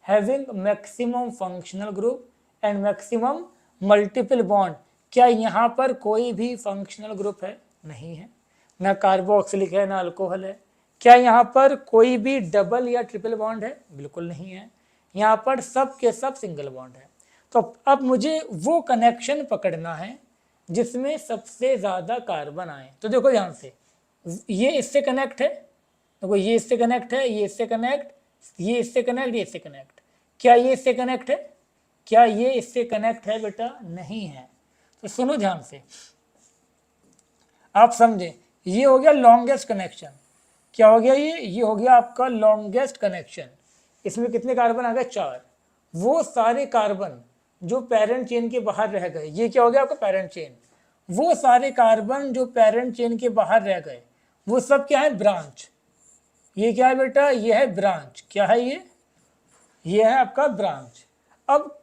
having maximum functional group and maximum multiple bond. क्या यहाँ पर कोई भी फंक्शनल ग्रुप है? नहीं है, ना कार्बोक्सिलिक है ना अल्कोहल है। क्या यहाँ पर कोई भी डबल या ट्रिपल बॉन्ड है? बिल्कुल नहीं है, यहाँ पर सब के सब सिंगल बॉन्ड है। तो अब मुझे वो कनेक्शन पकड़ना है जिसमें सबसे ज़्यादा कार्बन आए। तो देखो ध्यान से, ये इससे कनेक्ट है, देखो ये इससे कनेक्ट है, ये इससे कनेक्ट, ये इससे कनेक्ट, ये इससे कनेक्ट। क्या ये इससे कनेक्ट है? क्या ये इससे कनेक्ट है बेटा? नहीं है। तो सुनो ध्यान से, आप समझे, ये हो गया लॉन्गेस्ट कनेक्शन। क्या हो गया ये हो गया आपका लॉन्गेस्ट कनेक्शन। इसमें कितने कार्बन आ गए? 4। वो सारे कार्बन जो पेरेंट चेन के बाहर रह गए, ये क्या हो गया आपका पेरेंट चेन। वो सारे कार्बन जो पेरेंट चेन के बाहर रह गए वो सब क्या है? ब्रांच। ये क्या है बेटा? ये है ब्रांच। क्या है ये है आपका ब्रांच। अब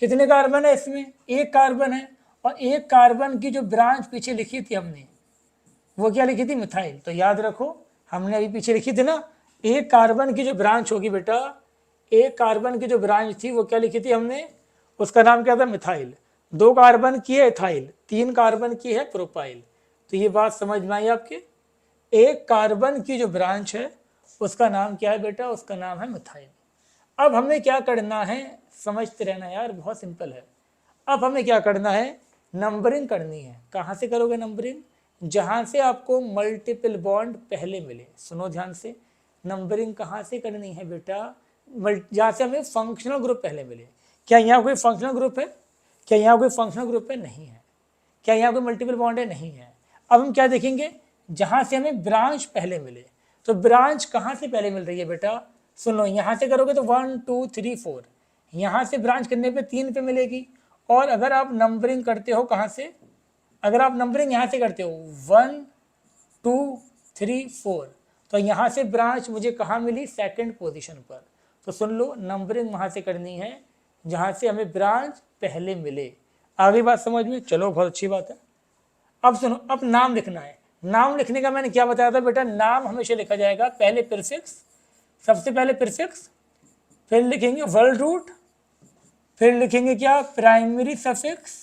कितने कार्बन है इसमें? 1 कार्बन है, और 1 कार्बन की जो ब्रांच पीछे लिखी थी हमने, वो क्या लिखी थी? मिथाइल। तो याद रखो हमने अभी पीछे लिखी थी ना, 1 कार्बन की जो ब्रांच होगी बेटा, 1 कार्बन की जो ब्रांच थी वो क्या लिखी थी हमने? उसका नाम क्या था? मिथाइल। 2 कार्बन की है इथाइल, 3 कार्बन की है प्रोपाइल। तो ये बात समझ में आई आपके? 1 कार्बन की जो ब्रांच है उसका नाम क्या है बेटा? उसका नाम है मिथाइल। अब हमें क्या करना है, समझते रहना यार, बहुत सिंपल है। अब हमें क्या करना है? नंबरिंग करनी है। कहाँ से करोगे नंबरिंग? जहाँ से आपको मल्टीपल बॉन्ड पहले मिले। सुनो ध्यान से, नंबरिंग कहाँ से करनी है बेटा? जहाँ से हमें फंक्शनल ग्रुप पहले मिले। क्या यहाँ कोई फंक्शनल ग्रुप है? क्या यहाँ कोई फंक्शनल ग्रुप है? नहीं है। क्या यहाँ कोई मल्टीपल बॉन्ड है? नहीं है। अब हम क्या देखेंगे? जहाँ से हमें ब्रांच पहले मिले। तो ब्रांच कहाँ से पहले मिल रही है बेटा? सुनो, यहाँ से करोगे तो 1 2 3 4, यहाँ से ब्रांच करने पे 3 पे मिलेगी। और अगर आप नंबरिंग करते हो कहाँ से? अगर आप नंबरिंग यहाँ से करते हो 1 2 3 4, तो यहाँ से ब्रांच मुझे कहाँ मिली? सेकंड पोजीशन पर। तो सुन लो, नंबरिंग वहाँ से करनी है जहाँ से हमें ब्रांच पहले मिले। आगे बात समझ में? चलो बहुत अच्छी बात है। अब सुनो, अब नाम लिखना है। नाम लिखने का मैंने क्या बताया था बेटा? नाम हमेशा लिखा जाएगा पहले प्रीफिक्स, सबसे पहले प्रीफिक्स, फिर लिखेंगे वर्ड रूट, फिर लिखेंगे क्या? प्राइमरी सफिक्स,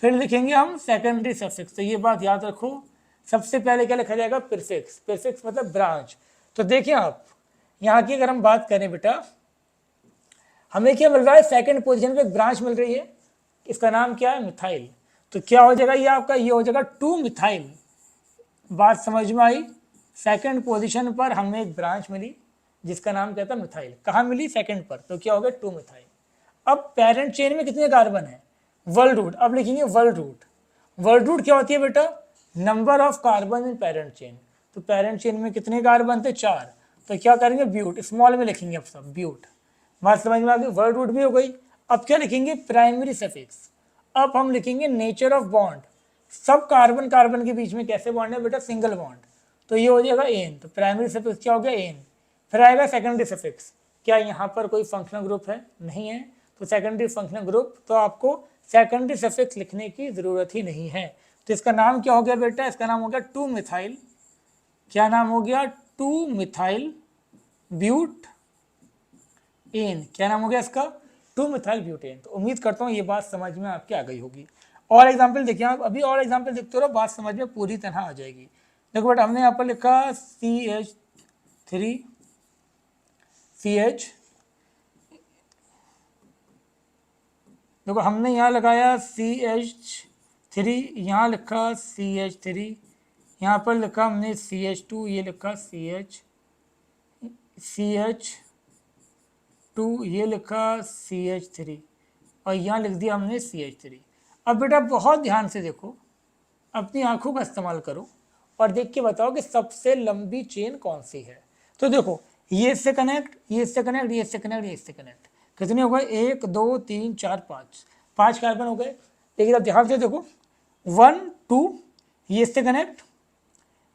फिर लिखेंगे हम सेकेंडरी सफिक्स। तो ये बात याद रखो, सबसे पहले क्या लिखा जाएगा? प्रीफिक्स। प्रीफिक्स मतलब ब्रांच। तो देखिए आप यहाँ की अगर हम बात करें बेटा, हमें क्या मिल रहा है? सेकंड पोजीशन पे एक ब्रांच मिल रही है, इसका नाम क्या है? मिथाइल। तो क्या हो जाएगा ये आपका? ये हो जाएगा 2 मिथाइल। बात समझ में आई? सेकंड पोजीशन पर हमें एक ब्रांच मिली जिसका नाम क्या था? मिथाइल। कहाँ मिली? सेकंड पर। तो क्या हो गया? 2 मिथाइल। अब पेरेंट चेन में कितने कार्बन है? Word root. अब लिखेंगे वर्ड रूट। वर्ड रूट क्या होती है बेटा? Number of carbon in parent chain. तो पेरेंट चेन में कितने कार्बन थे? 4। तो क्या करेंगे? ब्यूट, स्मॉल में लिखेंगे अब सब, ब्यूट। बात समझ में आ गई? वर्ड रूट भी हो गई। अब क्या लिखेंगे? Primary suffix. अब हम लिखेंगे नेचर ऑफ बॉन्ड। सब कार्बन कार्बन के बीच में कैसे बॉन्ड है बेटा? Single bond. तो ये हो जाएगा एन। तो प्राइमरी सफिक्स क्या हो गया? एन। फिर आएगा सेकेंडरी सफिक्स। क्या यहाँ पर कोई फंक्शनल ग्रुप है? नहीं है। तो सेकेंडरी फंक्शनल ग्रुप, तो आपको सेकेंडरी सफिक्स लिखने की ज़रूरत ही नहीं है। तो इसका नाम क्या हो गया बेटा, इसका नाम हो गया 2 मिथाइल, क्या नाम हो गया 2 मिथाइल ब्यूट एन, क्या नाम हो गया इसका 2 मिथाइल ब्यूटेन। तो उम्मीद करता हूँ ये बात समझ में आपके आ गई होगी। और एग्जाम्पल देखिए आप, अभी और एग्जाम्पल देखते रहो, बात समझ में पूरी तरह आ जाएगी। देखो बेटा हमने यहाँ पर लिखा CH3CH, देखो हमने यहाँ लगाया CH3, यहाँ लिखा CH3, यहाँ पर लिखा हमने CH2, ये लिखा CH2, ये लिखा CH3 और यहाँ लिख दिया हमने CH3। अब बेटा बहुत ध्यान से देखो, अपनी आंखों का इस्तेमाल करो और देख के बताओ कि सबसे लंबी चेन कौन सी है। तो देखो ये इससे कनेक्ट, ये इससे कनेक्ट, ये इससे कनेक्ट, ये इससे कनेक्ट, कितने हो गए 1 2 3 4 5 कार्बन हो गए। लेकिन अब ध्यान से देखो 1 2, ये इससे कनेक्ट,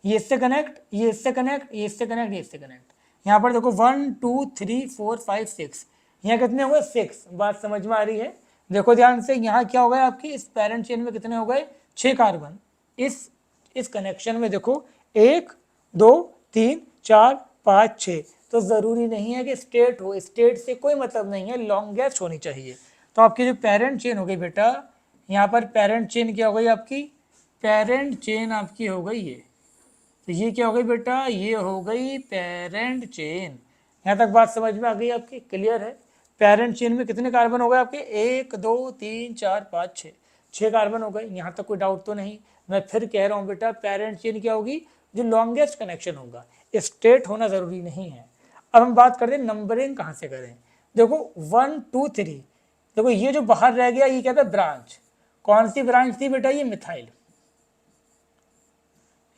ये इससे कनेक्ट, ये इससे कनेक्ट, ये इससे कनेक्ट, ये इससे कनेक्ट। यहाँ पर देखो 1 2 3 4 5 6, यहाँ कितने हो गए 6। बात समझ में आ रही है? देखो ध्यान से, यहाँ क्या हो गया आपकी इस पेरेंट चेन में कितने हो गए 6 कार्बन। इस कनेक्शन में देखो 1 2 3 4 5 6। तो ज़रूरी नहीं है कि स्टेट हो, स्टेट से कोई मतलब नहीं है, लॉन्गेस्ट होनी चाहिए। तो आपकी जो पेरेंट चेन हो गई बेटा, यहाँ पर पेरेंट चेन क्या हो गई आपकी, पेरेंट चेन आपकी हो गई ये, तो ये क्या हो गई बेटा, ये हो गई पेरेंट चेन। यहाँ तक बात समझ में आ गई आपकी, क्लियर है? पेरेंट चेन में कितने कार्बन हो गए आपके 1 2 3 4 5 6, 6 कार्बन हो गए। यहाँ तक कोई डाउट तो नहीं? मैं फिर कह रहा हूँ बेटा, पेरेंट चेन क्या होगी, जो लॉन्गेस्ट कनेक्शन होगा, स्ट्रेट होना ज़रूरी नहीं है। अब हम बात करते हैं नंबरिंग कहाँ से करें। देखो 1 2 3, देखो ये जो बाहर रह गया ये क्या था, ब्रांच। कौन सी ब्रांच थी बेटा, ये मिथाइल।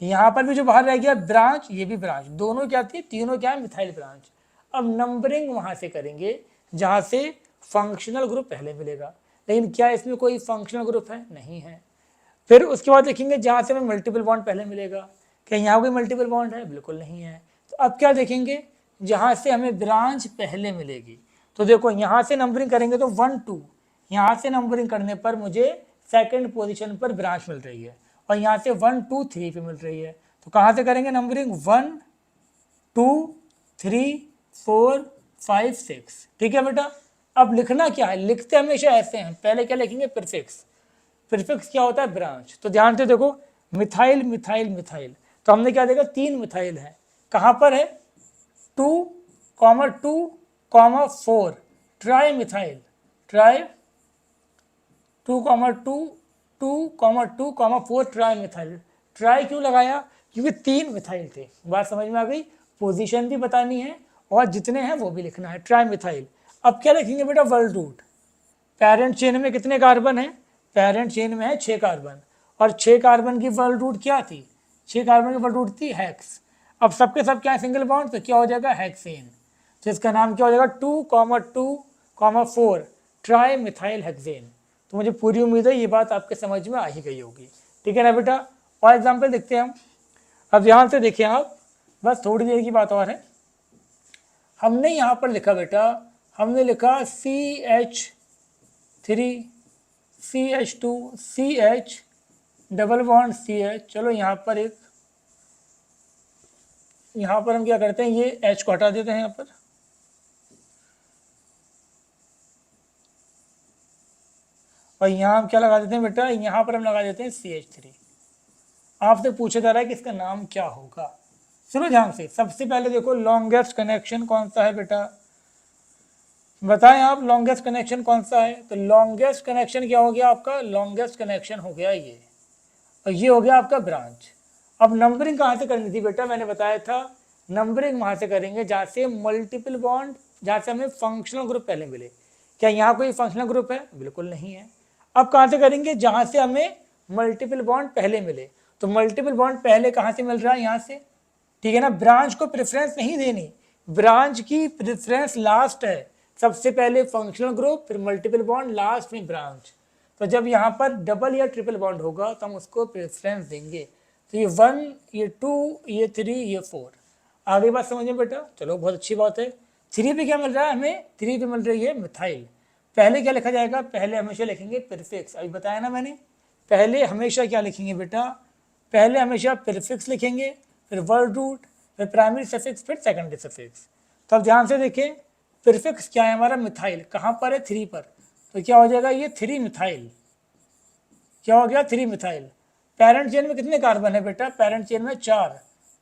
यहाँ पर भी जो बाहर रह गया ब्रांच, ये भी ब्रांच, दोनों क्या थी, तीनों क्या है, मिथाइल ब्रांच। अब नंबरिंग वहाँ से करेंगे जहाँ से फंक्शनल ग्रुप पहले मिलेगा। लेकिन क्या इसमें कोई फंक्शनल ग्रुप है, नहीं है। फिर उसके बाद देखेंगे जहाँ से हमें मल्टीपल बॉन्ड पहले मिलेगा। क्या यहाँ कोई मल्टीपल बॉन्ड है, बिल्कुल नहीं है। तो अब क्या देखेंगे, जहाँ से हमें ब्रांच पहले मिलेगी। तो देखो यहाँ से नंबरिंग करेंगे तो 1 2, यहाँ से नंबरिंग करने पर मुझे सेकंड पोजीशन पर ब्रांच मिल रही है, और यहाँ से 1 2 3 पे मिल रही है। तो कहाँ से करेंगे नंबरिंग, 1 2 3 4 5 6, ठीक है बेटा। अब लिखना क्या है, लिखते हमेशा ऐसे हैं, पहले क्या लिखेंगे, प्रीफिक्स। प्रीफिक्स क्या होता है, ब्रांच। तो ध्यान से देखो मिथाइल मिथाइल मिथाइल, तो हमने क्या देखा, 3 मिथाइल है। कहाँ पर है, 2 4 tri methyl, try 2 2 4 tri methyl. Try क्यों लगाया, क्योंकि 3 मिथाइल थे। बात समझ में आ गई? पोजीशन भी बतानी है और जितने हैं वो भी लिखना है, ट्राई मिथाइल। अब क्या लिखेंगे बेटा, वर्ल्ड रूट। पेरेंट चेन में कितने कार्बन है, पेरेंट चेन में है 6 कार्बन, और 6 कार्बन की वर्ल्ड रूट क्या थी, 6 कार्बन की वर्ल्ड रूट थी हेक्स। अब सबके सब क्या है, सिंगल बॉन्ड, तो क्या हो जाएगा, हेक्सेन। तो इसका नाम क्या हो जाएगा, 2 4 ट्राई मिथाइल हेक्सेन। तो मुझे पूरी उम्मीद है ये बात आपके समझ में आ ही गई होगी, ठीक है ना बेटा। और एग्जाम्पल देखते हैं हम। अब यहाँ से देखिए आप, बस थोड़ी देर की बात और है। हमने यहाँ पर लिखा बेटा, हमने लिखा CH3 CH2 CH double bond CH। चलो यहाँ पर हम क्या करते हैं, ये H को हटा देते हैं यहाँ पर, और यहाँ हम क्या लगा देते हैं बेटा, यहाँ पर हम लगा देते हैं CH3। आपसे पूछा जा रहा है कि इसका नाम क्या होगा। सुनो ध्यान से, सबसे पहले देखो लॉन्गेस्ट कनेक्शन कौन सा है बेटा, बताएं आप लॉन्गेस्ट कनेक्शन कौन सा है। तो लॉन्गेस्ट कनेक्शन क्या हो गया आपका, लॉन्गेस्ट कनेक्शन हो गया ये, और ये हो गया आपका ब्रांच। अब नंबरिंग कहाँ से करनी थी बेटा, मैंने बताया था नंबरिंग वहाँ से करेंगे जहाँ से मल्टीपल बॉन्ड, जहाँ से हमें फंक्शनल ग्रुप पहले मिले। क्या यहाँ कोई फंक्शनल ग्रुप है, बिल्कुल नहीं है। अब कहाँ से करेंगे, जहाँ से हमें मल्टीपल बॉन्ड पहले मिले। तो मल्टीपल बॉन्ड पहले कहाँ से मिल रहा है, यहाँ से, ठीक है ना। ब्रांच को प्रेफरेंस नहीं देनी, ब्रांच की प्रेफरेंस लास्ट है। सबसे पहले फंक्शनल ग्रुप, फिर मल्टीपल बॉन्ड, लास्ट में ब्रांच। तो जब यहाँ पर डबल या ट्रिपल बॉन्ड होगा तो हम उसको प्रेफरेंस देंगे। तो ये 1, ये 2, ये 3, ये 4। आगे बात समझिए बेटा, चलो बहुत अच्छी बात है। 3 पे क्या मिल रहा है हमें, 3 पे मिल रही है मिथाइल। पहले क्या लिखा जाएगा, पहले हमेशा लिखेंगे प्रीफिक्स, अभी बताया ना मैंने, पहले हमेशा क्या लिखेंगे बेटा, पहले हमेशा प्रीफिक्स लिखेंगे, फिर वर्ड रूट, फिर प्राइमरी सफिक्स, फिर सेकेंडरी सफिक्स। तो अब ध्यान से देखें, प्रीफिक्स क्या है हमारा, मिथाइल, कहाँ पर है, 3 पर, तो क्या हो जाएगा ये 3 मिथाइल, क्या हो गया 3 मिथाइल। पेरेंट चेन में कितने कार्बन है बेटा, पेरेंट चेन में 4,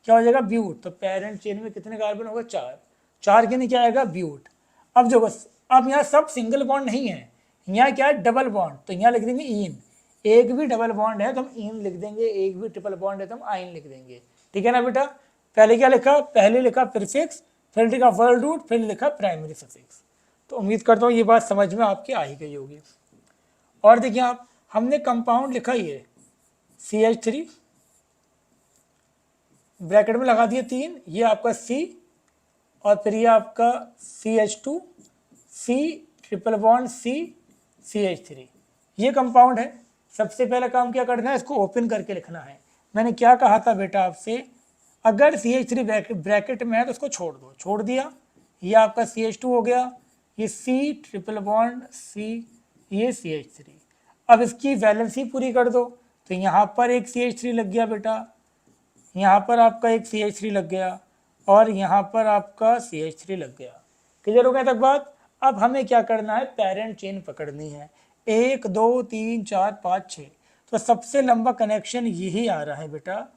क्या हो जाएगा ब्यूट, तो पेरेंट चेन में कितने कार्बन होगा 4, 4 के नहीं क्या आएगा ब्यूट। अब जो बस, अब यहाँ सब सिंगल बॉन्ड नहीं है, यहाँ क्या है डबल बॉन्ड, तो यहाँ लिख देंगे इन, एक भी डबल बॉन्ड है तो हम इन लिख देंगे, एक भी ट्रिपल बॉन्ड है तो हम आइन लिख देंगे, ठीक है ना बेटा। पहले क्या लिखा, पहले लिखा प्रीफिक्स, फिर लिखा वर्ड रूट, फिर लिखा प्राइमरी सफिक्स। तो उम्मीद करता हूँ ये बात समझ में आपकी आ ही गई होगी। और देखिए आप, हमने कंपाउंड लिखा ही है CH3, ब्रैकेट में लगा दिए 3, ये आपका C, और फिर ये आपका CH2, C triple bond C, CH3, ये कंपाउंड है। सबसे पहला काम क्या करना है, इसको ओपन करके लिखना है। मैंने क्या कहा था बेटा आपसे, अगर CH3 ब्रैकेट में है तो उसको छोड़ दो, छोड़ दिया, ये आपका CH2 हो गया, ये C ट्रिपल बॉन्ड C, ये CH3। अब इसकी वैलेंसी पूरी कर दो, तो यहाँ पर एक CH3 लग गया बेटा, यहाँ पर आपका एक CH3 लग गया, और यहाँ पर आपका CH3 लग गया। क्लियर हो गया तक बात। अब हमें क्या करना है, पेरेंट चेन पकड़नी है, 1 2 3 4 5 6, तो सबसे लंबा कनेक्शन यही आ रहा है बेटा,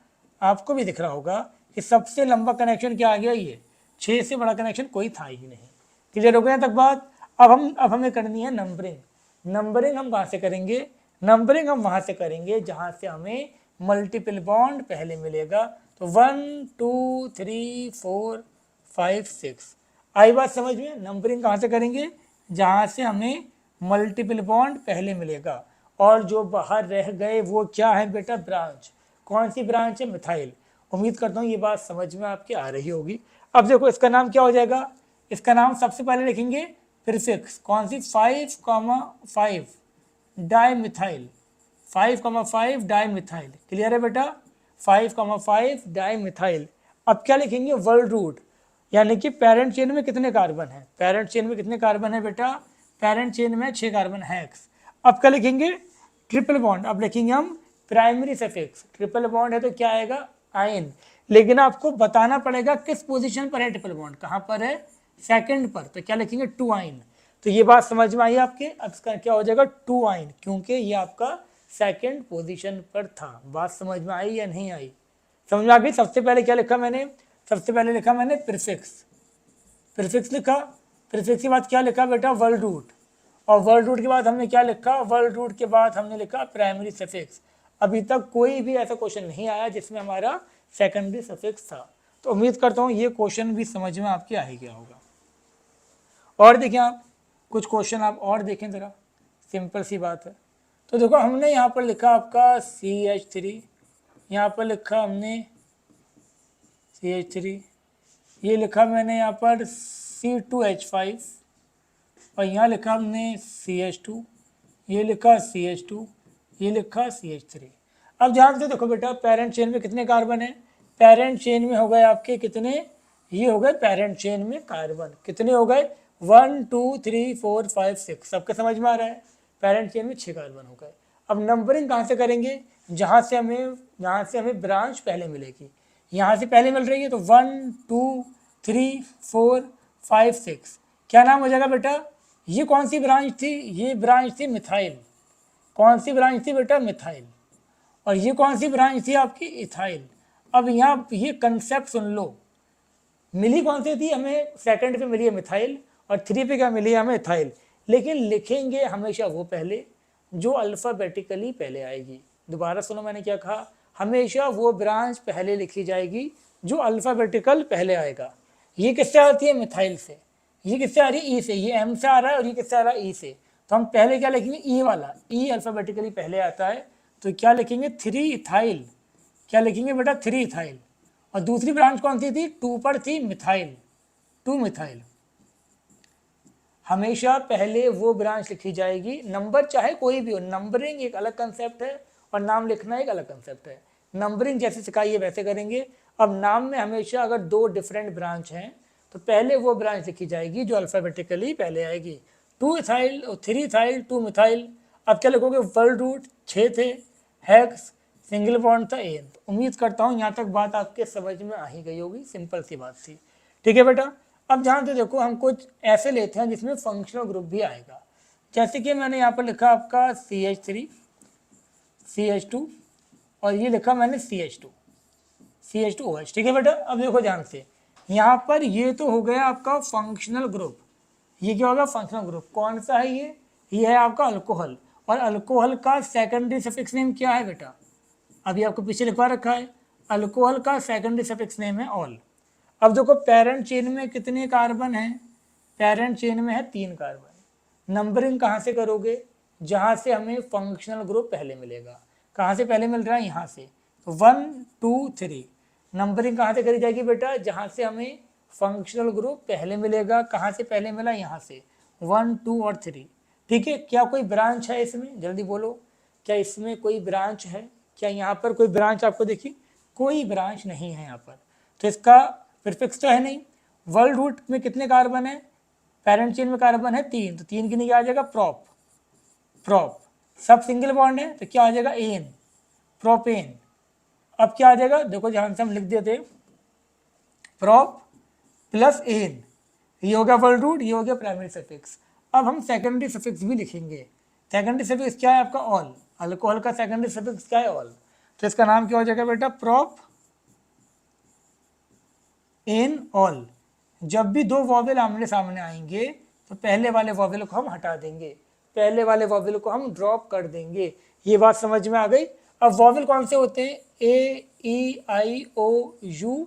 आपको भी दिख रहा होगा कि सबसे लंबा कनेक्शन क्या आ गया, ये 6 से बड़ा कनेक्शन कोई था ही नहीं। क्लियर हो गया तक बात। अब हमें करनी है नंबरिंग। नंबरिंग हम कहाँ से करेंगे, नंबरिंग हम वहाँ से करेंगे जहाँ से हमें मल्टीपल बॉन्ड पहले मिलेगा। तो 1 2 3 4 5 6, आई बात समझ में। नंबरिंग कहाँ से करेंगे, जहाँ से हमें मल्टीपल बॉन्ड पहले मिलेगा, और जो बाहर रह गए वो क्या है बेटा, ब्रांच। कौन सी ब्रांच है, मिथाइल। उम्मीद करता हूँ ये बात समझ में आपकी आ रही होगी। अब देखो इसका नाम क्या हो जाएगा, इसका नाम सबसे पहले लिखेंगे प्रीफिक्स, कौन सी, 5,5 डाईमिथाइल, 5,5 डाईमिथाइल। क्लियर है बेटा, 5,5 डाईमिथाइल। अब क्या लिखेंगे, वर्ड रूट, यानी कि पेरेंट चेन में कितने कार्बन है, पेरेंट चेन में कितने कार्बन है बेटा, पेरेंट चेन में 6 कार्बन है। अब क्या लिखेंगे, ट्रिपल बॉन्ड, अब लिखेंगे हम प्राइमरी सफिक्स, ट्रिपल बॉन्ड है तो क्या आएगा, आयन। लेकिन आपको बताना पड़ेगा किस पोजीशन पर है ट्रिपल बॉन्ड, कहाँ पर है, सेकंड पर, तो क्या लिखेंगे 2 आइन। तो ये बात समझ में आई आपके। अब इसका क्या हो जाएगा 2 आइन, क्योंकि ये आपका सेकंड पोजीशन पर था। बात समझ में आई या नहीं आई, समझ में आ गई। सबसे पहले क्या लिखा मैंने, सबसे पहले लिखा मैंने प्रीफिक्स, प्रीफिक्स लिखा, प्रीफिक्स के बाद क्या लिखा बेटा, वर्ड रूट, और वर्ड रूट के बाद हमने क्या लिखा, वर्ड रूट के बाद हमने लिखा प्राइमरी सफिक्स। अभी तक कोई भी ऐसा क्वेश्चन नहीं आया जिसमें हमारा सेकेंडरी सफिक्स था। तो उम्मीद करता हूँ ये क्वेश्चन भी समझ में आपके आ ही गया होगा। और देखिए आप कुछ क्वेश्चन आप और देखें ज़रा, सिंपल सी बात है। तो देखो हमने यहाँ पर लिखा आपका CH3, यहाँ पर लिखा हमने CH3, ये लिखा मैंने यहाँ पर C2H5, और यहाँ लिखा हमने CH2, ये लिखा CH2, ये लिखा CH3। अब ध्यान से देखो बेटा, पेरेंट चेन में कितने कार्बन है, पेरेंट चेन में हो गए आपके कितने, ये हो गए पेरेंट चेन में कार्बन कितने हो गए, 1 2 3 4 5 6, सबके समझ में आ रहा है। पेरेंट चेन में 6 कार्बन हो गए। अब नंबरिंग कहाँ से करेंगे, जहाँ से हमें ब्रांच पहले मिलेगी, यहाँ से पहले मिल रही है तो 1 2 3 4 5 6, क्या नाम हो जाएगा बेटा, ये कौन सी ब्रांच थी, ये ब्रांच थी मिथाइल। कौन सी ब्रांच थी बेटा, मिथाइल। और ये कौन सी ब्रांच थी आपकी, इथाइल। अब यहाँ ये कंसेप्ट सुन लो, मिली कौन सी थी हमें, सेकंड पे मिली है मिथाइल, और 3 पे क्या मिली है हमें, इथाइल। लेकिन लिखेंगे हमेशा वो पहले जो अल्फ़ाबेटिकली पहले आएगी। दोबारा सुनो मैंने क्या कहा, हमेशा वो ब्रांच पहले लिखी जाएगी जो अल्फ़ाबेटिकल पहले आएगा। ये किससे आती है, मिथाइल से। ये किससे आ रही है, ई से, ये एम से आ रहा है, और ये किससे आ रहा है, ई से। तो हम पहले क्या लिखेंगे, ई वाला, ई अल्फ़ाबेटिकली पहले आता है, तो क्या लिखेंगे 3 इथाइल, क्या लिखेंगे बेटा 3 इथाइल। और दूसरी ब्रांच कौन सी थी, 2 पर थी मिथाइल, 2 मिथाइल। हमेशा पहले वो ब्रांच लिखी जाएगी, नंबर चाहे कोई भी हो। नंबरिंग एक अलग कंसेप्ट है और नाम लिखना एक अलग कंसेप्ट है। नंबरिंग जैसे सिखाई है वैसे करेंगे। अब नाम में हमेशा अगर 2 डिफरेंट ब्रांच हैं तो पहले वो ब्रांच लिखी जाएगी जो अल्फ़ाबेटिकली पहले आएगी। 2 इथाइल और 3 इथाइल 2 मिथाइल। अब क्या लिखोगे, वर्ड रूट 6 थे, हेक्स, सिंगल बॉन्ड था एन। उम्मीद करता हूँ यहाँ तक बात आपके समझ में आ ही गई होगी, सिंपल सी बात थी। ठीक है बेटा, अब ध्यान से देखो, हम कुछ ऐसे लेते हैं जिसमें फंक्शनल ग्रुप भी आएगा। जैसे कि मैंने यहाँ पर लिखा आपका CH3 CH2 और ये लिखा मैंने CH2 CH2OH। ठीक है बेटा, अब देखो ध्यान से, यहाँ पर ये तो हो गया आपका फंक्शनल ग्रुप। ये क्या होगा, फंक्शनल ग्रुप। कौन सा है ये है आपका अल्कोहल। और अल्कोहल का सेकेंडरी सफिक्स नेम क्या है बेटा, अभी आपको पीछे लिखवा रखा है, अल्कोहल का सेकेंडरी सफिक्स नेम है ऑल। अब देखो पेरेंट चेन में कितने कार्बन हैं, पेरेंट चेन में है 3 कार्बन। नंबरिंग कहाँ से करोगे, जहाँ से हमें फंक्शनल ग्रुप पहले मिलेगा। कहाँ से पहले मिल रहा है, यहाँ से। तो 1 2 3 नंबरिंग कहाँ से करी जाएगी बेटा, जहाँ से हमें फंक्शनल ग्रुप पहले मिलेगा। कहाँ से पहले मिला, यहाँ से 1 2 और 3। ठीक है, क्या कोई ब्रांच है इसमें, जल्दी बोलो, क्या इसमें कोई ब्रांच है, क्या यहाँ पर कोई ब्रांच आपको देखी, कोई ब्रांच नहीं है यहाँ पर। तो इसका प्रीफिक्स तो है नहीं। वर्ड रूट में कितने कार्बन है, पेरेंट चेन में कार्बन है 3, तो 3 की नहीं, क्या आ जाएगा, प्रोप। सब सिंगल बॉन्ड है तो क्या आ जाएगा, एन, प्रोपेन। अब क्या आ जाएगा, देखो ध्यान से हम लिख देते, प्रोप प्लस एन, ये हो गया वर्ड रूट, ये हो गया प्राइमरी सफिक्स। अब हम सेकेंडरी सफिक्स भी लिखेंगे। सेकेंडरी सफिक्स क्या है आपका, ऑल। अल्कोहल का सेकेंडरी सफिक्स क्या है, ऑल। तो इसका नाम क्या हो जाएगा बेटा, प्रोप एन ऑल। जब भी 2 वॉवेल आमने सामने आएंगे तो पहले वाले वॉवेल को हम हटा देंगे, पहले वाले वॉवेल को हम ड्रॉप कर देंगे। ये बात समझ में आ गई। अब वॉवेल कौन से होते हैं, AEIOU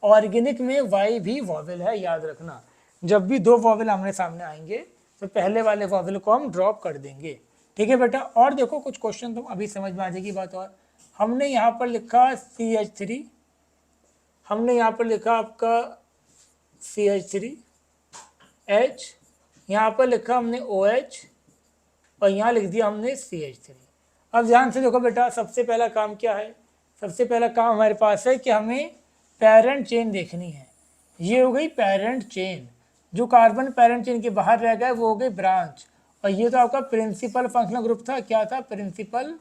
ऑर्गेनिक में Y भी वॉवेल है, याद रखना। जब भी 2 वॉवेल आमने सामने आएंगे तो पहले वाले वॉवेल को हम ड्रॉप कर देंगे। ठीक है बेटा, और देखो कुछ क्वेश्चन तुम अभी समझ में आ जाएगी बात। और हमने यहाँ पर लिखा CH3, हमने यहाँ पर लिखा आपका CH3H, यहाँ पर लिखा हमने OH और यहाँ लिख दिया हमने CH3। अब ध्यान से देखो बेटा, सबसे पहला काम क्या है, सबसे पहला काम हमारे पास है कि हमें पेरेंट चेन देखनी है। ये हो गई पेरेंट चेन, जो कार्बन पेरेंट चेन के बाहर रह गए वो हो गए ब्रांच। और ये तो आपका प्रिंसिपल फंक्शनल ग्रुप था, क्या था, प्रिंसिपल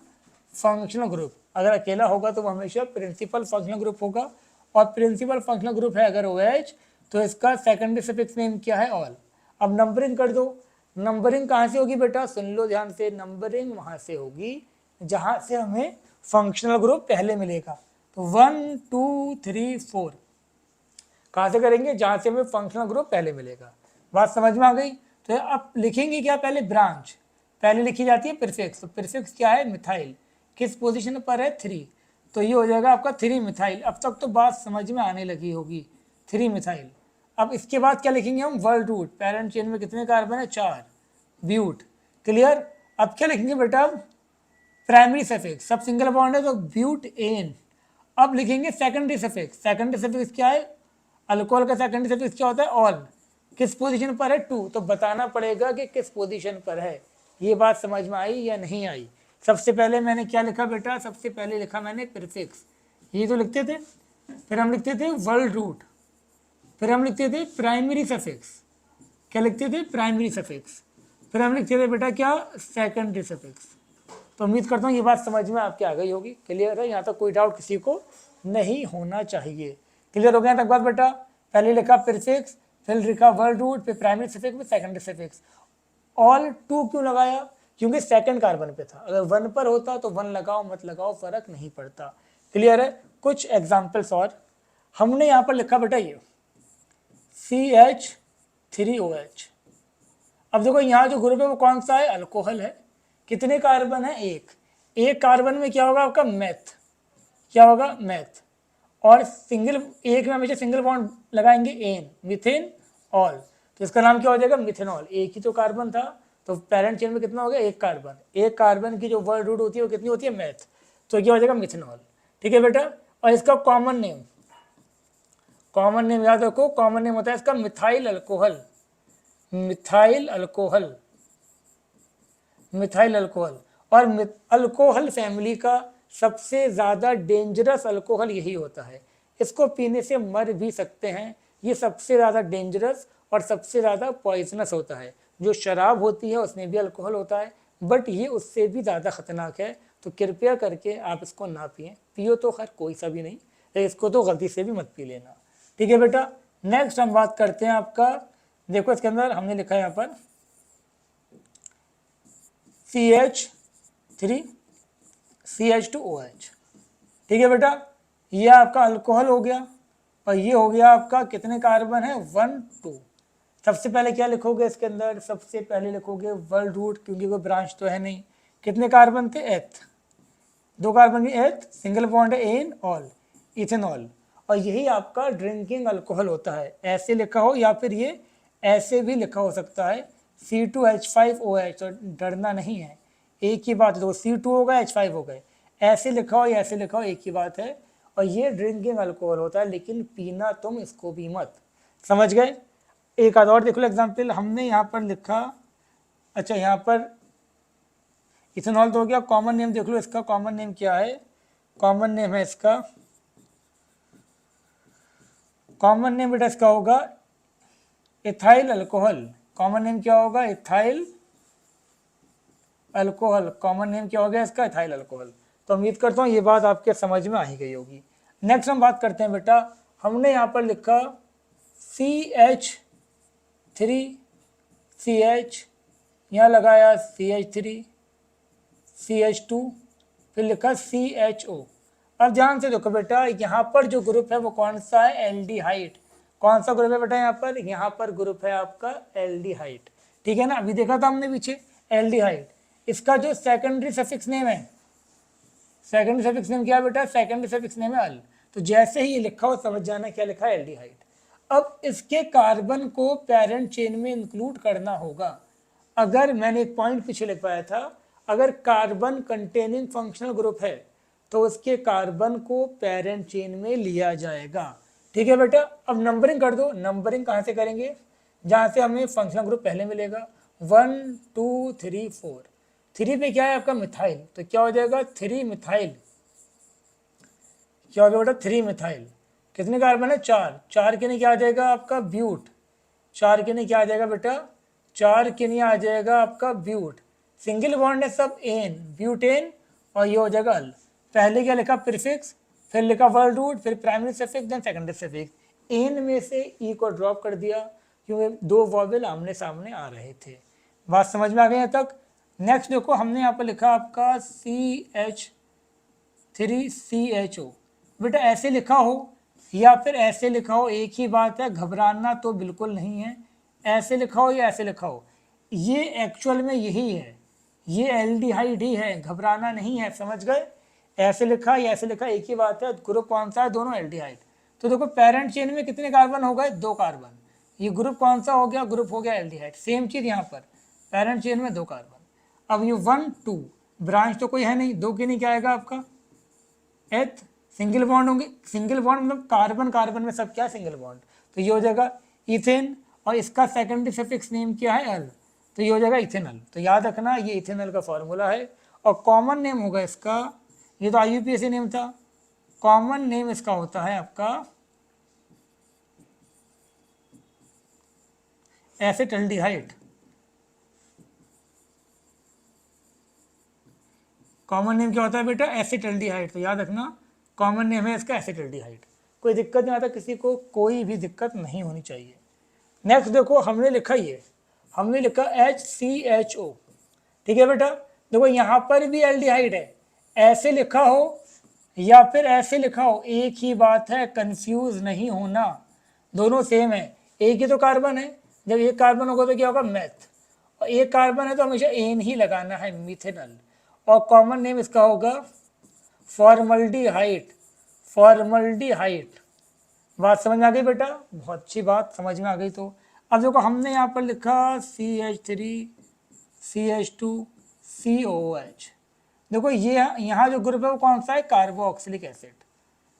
फंक्शनल ग्रुप। अगर अकेला होगा तो वो हमेशा प्रिंसिपल फंक्शनल ग्रुप होगा, और प्रिंसिपल फंक्शनल ग्रुप है अगर OH तो इसका सेकेंडरी सफिक्स नेम क्या है, ऑल। अब नंबरिंग कर दो। नंबरिंग कहाँ से होगी बेटा, सुन लो ध्यान से, नंबरिंग वहाँ से होगी जहाँ से हमें फंक्शनल ग्रुप पहले मिलेगा। तो 1 2 3 4 कहाँ से करेंगे, जहाँ से हमें फंक्शनल ग्रुप पहले मिलेगा। बात समझ में आ गई। तो अब लिखेंगे क्या, पहले ब्रांच, पहले लिखी जाती है प्रीफिक्स। तो प्रीफिक्स क्या है, मिथाइल, किस पोजीशन पर है, 3। तो ये हो जाएगा आपका 3 मिथाइल। अब तक तो बात समझ में आने लगी होगी, 3 मिथाइल। अब इसके बाद क्या लिखेंगे हम, वर्ड रूट, पेरेंट चेन में कितने कार्बन है, 4, ब्यूट। क्लियर। अब क्या लिखेंगे बेटा, प्राइमरी सफिक्स, सब सिंगल बॉन्ड है तो ब्यूट एन। अब लिखेंगे सेकेंडरी सफिक्स। सेकेंडरी सफिक्स क्या है, अल्कोहल का सेकेंडरी सफिक्स क्या होता है, ऑल। किस पोजीशन पर है, 2। तो बताना पड़ेगा कि किस पोजीशन पर है। ये बात समझ में आई या नहीं आई। सबसे पहले मैंने क्या लिखा बेटा, सबसे पहले लिखा मैंने प्रीफिक्स, ये तो लिखते थे। फिर हम लिखते थे वर्ड रूट, फिर हम लिखते थे प्राइमरी सफिक्स, क्या लिखते थे, प्राइमरी सफिक्स। फिर हम लिखते थे बेटा क्या, सेकेंडरी सफिक्स। तो उम्मीद करता हूँ ये बात समझ में आपके आ गई होगी। क्लियर है, यहाँ तक कोई डाउट किसी को नहीं होना चाहिए। क्लियर हो गया तक बात बेटा। पहले लिखा प्रीफिक्स, फिर लिखा वर्ड रूट, फिर प्राइमरी सफिक्स, फिर सेकेंडरी सफिक्स। ऑल 2 क्यों लगाया, क्योंकि सेकंड कार्बन पे था। अगर 1 पर होता तो 1 लगाओ मत लगाओ फर्क नहीं पड़ता। क्लियर है। कुछ एग्जाम्पल्स और हमने यहाँ पर लिखा बेटा, ये CH3OH। अब देखो यहाँ जो ग्रुप है वो कौन सा है, अल्कोहल है। कितने कार्बन है, एक कार्बन में क्या होगा आपका, मेथ, क्या होगा, मेथ। और सिंगल, एक में हमेशा सिंगल बॉन्ड लगाएंगे, एन, मिथेन ऑल। तो इसका नाम क्या हो जाएगा, मिथेनॉल। एक ही तो कार्बन था, तो पेरेंट चेन में कितना हो गया, एक कार्बन। एक कार्बन की जो वर्ड रूट होती है वो कितनी होती है, मेथ। तो क्या हो जाएगा, मिथेनॉल। ठीक है बेटा। और इसका कॉमन नेम, कॉमन नेम याद रखो, कॉमन नेम होता है इसका methyl alcohol, methyl alcohol, methyl alcohol. और अल्कोहल फैमिली का सबसे ज़्यादा डेंजरस अल्कोहल यही होता है। इसको पीने से मर भी सकते हैं। ये सबसे ज़्यादा डेंजरस और सबसे ज़्यादा पॉइजनस होता है। जो शराब होती है उसमें भी अल्कोहल होता है, बट ये उससे भी ज़्यादा ख़तरनाक है, तो कृपया करके आप इसको ना पिएं। पियो तो खैर कोई सा भी नहीं, इसको तो गलती से भी मत पी लेना, ठीक है बेटा। नेक्स्ट हम बात करते हैं आपका, देखो इसके अंदर हमने लिखा है यहाँ पर CH3CH2OH, ठीक है बेटा। ये आपका अल्कोहल हो गया, और ये हो गया आपका कितने कार्बन है, 1 2। सबसे पहले क्या लिखोगे इसके अंदर, सबसे पहले लिखोगे वर्ल्ड रूट, क्योंकि कोई ब्रांच तो है नहीं। कितने कार्बन थे, एथ, 2 कार्बन की एथ, सिंगल बॉन्ड है एन ऑल, इथेनॉल। और यही आपका ड्रिंकिंग अल्कोहल होता है, ऐसे लिखा हो या फिर ये ऐसे भी लिखा हो सकता है, C2H5OH। तो डरना नहीं है, एक ही बात है, तो C2 होगा H5 हो गए, ऐसे लिखा हो या ऐसे लिखा हो एक ही बात है। और ये ड्रिंकिंग अल्कोहल होता है, लेकिन पीना तुम इसको भी मत, समझ गए। एक आध और देख लो एग्जाम्पल, हमने यहाँ पर लिखा, अच्छा यहाँ पर इथेनॉल तो हो गया। कॉमन नेम देख लो इसका, कॉमन नेम क्या है, कॉमन नेम है इसका, कॉमन नेम बेटा इसका होगा इथाइल अल्कोहल। कॉमन नेम क्या होगा, इथाइल अल्कोहल। कॉमन नेम क्या हो गया इसका, इथाइल अल्कोहल। तो उम्मीद करता हूँ ये बात आपके समझ में आ ही गई होगी। नेक्स्ट हम बात करते हैं बेटा, हमने यहाँ पर लिखा CH3CH, यहाँ लगाया CH3CH2, फिर लिखा CHO। अब ध्यान से देखो बेटा, यहाँ पर जो ग्रुप है वो कौन सा है, एल्डिहाइड। कौन सा ग्रुप है बेटा, यहाँ पर ग्रुप है आपका एल्डिहाइड, ठीक है ना। अभी देखा था हमने पीछे एल्डिहाइड, इसका जो सेकेंडरी सफिक्स नेम है, सेकेंडरी सफिक्स नेम क्या है बेटा, सेकेंडरी सफिक्स नेम है अल। तो जैसे ही ये लिखा हो समझ जाना क्या लिखा है, एल्डिहाइड। अब इसके कार्बन को पेरेंट चेन में इंक्लूड करना होगा। अगर मैंने एक पॉइंट पीछे लिख पाया था, अगर कार्बन कंटेनिंग फंक्शनल ग्रुप है तो उसके कार्बन को पेरेंट चेन में लिया जाएगा, ठीक है बेटा। अब नंबरिंग कर दो, नंबरिंग कहाँ से करेंगे, जहाँ से हमें फंक्शनल ग्रुप पहले मिलेगा, 1 2 3 4। 3 पे क्या है आपका मिथाइल, तो क्या हो जाएगा 3 मिथाइल, क्या हो गया बेटा 3 मिथाइल। कितने कार्बन है, 4, 4 के लिए क्या आ जाएगा आपका ब्यूट, 4 के लिए क्या आ जाएगा बेटा, 4 के लिए आ जाएगा आपका ब्यूट। सिंगल बॉन्ड है सब एन, ब्यूटेन, और ये हो जाएगा अल। पहले क्या लिखा प्रीफिक्स, फिर लिखा वर्ल्ड रूट, फिर primary suffix, then secondary suffix. En में से ई को ड्रॉप कर दिया, क्योंकि 2 वॉवेल आमने सामने आ रहे थे। बात समझ में आ गई यहाँ तक। नेक्स्ट देखो, हमने यहाँ पर लिखा आपका CH3CHO। बेटा ऐसे लिखा हो या फिर ऐसे लिखा हो एक ही बात है, घबराना तो बिल्कुल नहीं है। ऐसे लिखा हो या ऐसे लिखा हो, ये एक्चुअल में यही है, ये एल्डिहाइड ही है, घबराना नहीं है, समझ गए। ऐसे लिखा या ऐसे लिखा एक ही बात है, ग्रुप कौन सा है, दोनों एल्डिहाइड। तो देखो पेरेंट चेन में कितने कार्बन हो गए, 2 कार्बन। ये ग्रुप कौन सा हो गया, ग्रुप हो गया एल्डिहाइड। सेम चीज यहाँ पर, पेरेंट चेन में 2 कार्बन। अब ये 1 2 ब्रांच तो कोई है नहीं, 2 के नहीं क्या आएगा आपका एथ, सिंगल बॉन्ड होंगे, सिंगल बॉन्ड मतलब कार्बन कार्बन में सब क्या सिंगल बॉन्ड, तो ये हो जाएगा इथेन। और इसका सेकेंडरी सफिक्स नेम क्या है, अल, तो ये हो जाएगा इथेनल। तो याद रखना ये इथेनल का फॉर्मूला है। और कॉमन नेम होगा इसका, ये तो IUPAC नेम था, कॉमन नेम इसका होता है आपका एसिटल्डिहाइड। कॉमन नेम क्या होता है बेटा, एसिटल्डिहाइड। तो याद रखना कॉमन नेम है इसका एसिटल्डिहाइड। कोई दिक्कत नहीं आता किसी को, कोई भी दिक्कत नहीं होनी चाहिए। नेक्स्ट देखो, हमने लिखा ये, हमने लिखा HCHO, ठीक है बेटा। देखो यहाँ पर भी एल्डिहाइड है, ऐसे लिखा हो या फिर ऐसे लिखा हो एक ही बात है, कंफ्यूज नहीं होना, दोनों सेम है। एक ही तो कार्बन है, जब एक कार्बन होगा तो क्या होगा मेथ, और एक कार्बन है तो हमेशा एन ही लगाना है, मिथेनल। और कॉमन नेम इसका होगा फॉर्मल्डिहाइड, फॉर्मल्डिहाइड। बात समझ में आ गई बेटा, बहुत अच्छी बात, समझ में आ गई। तो अब देखो हमने यहाँ पर लिखा CH3CH2COOH। देखो ये यहाँ जो ग्रुप है वो कौन सा है, कार्बोक्सिलिक एसिड।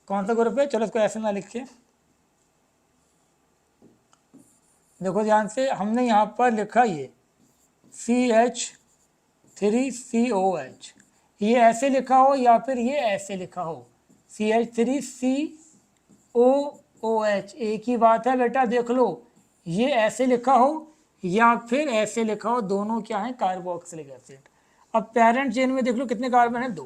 कौन सा ग्रुप है, चलो इसको ऐसे ना लिखे, देखो ध्यान से, हमने यहाँ पर लिखा ये CH3COH, ये ऐसे लिखा हो या फिर ये ऐसे लिखा हो, CH3COOH, एक ही बात है बेटा। देख लो ये ऐसे लिखा हो या फिर ऐसे लिखा हो दोनों क्या है कार्बोक्सिलिक एसिड। अब पेरेंट चेन में देख लो कितने कार्बन है 2,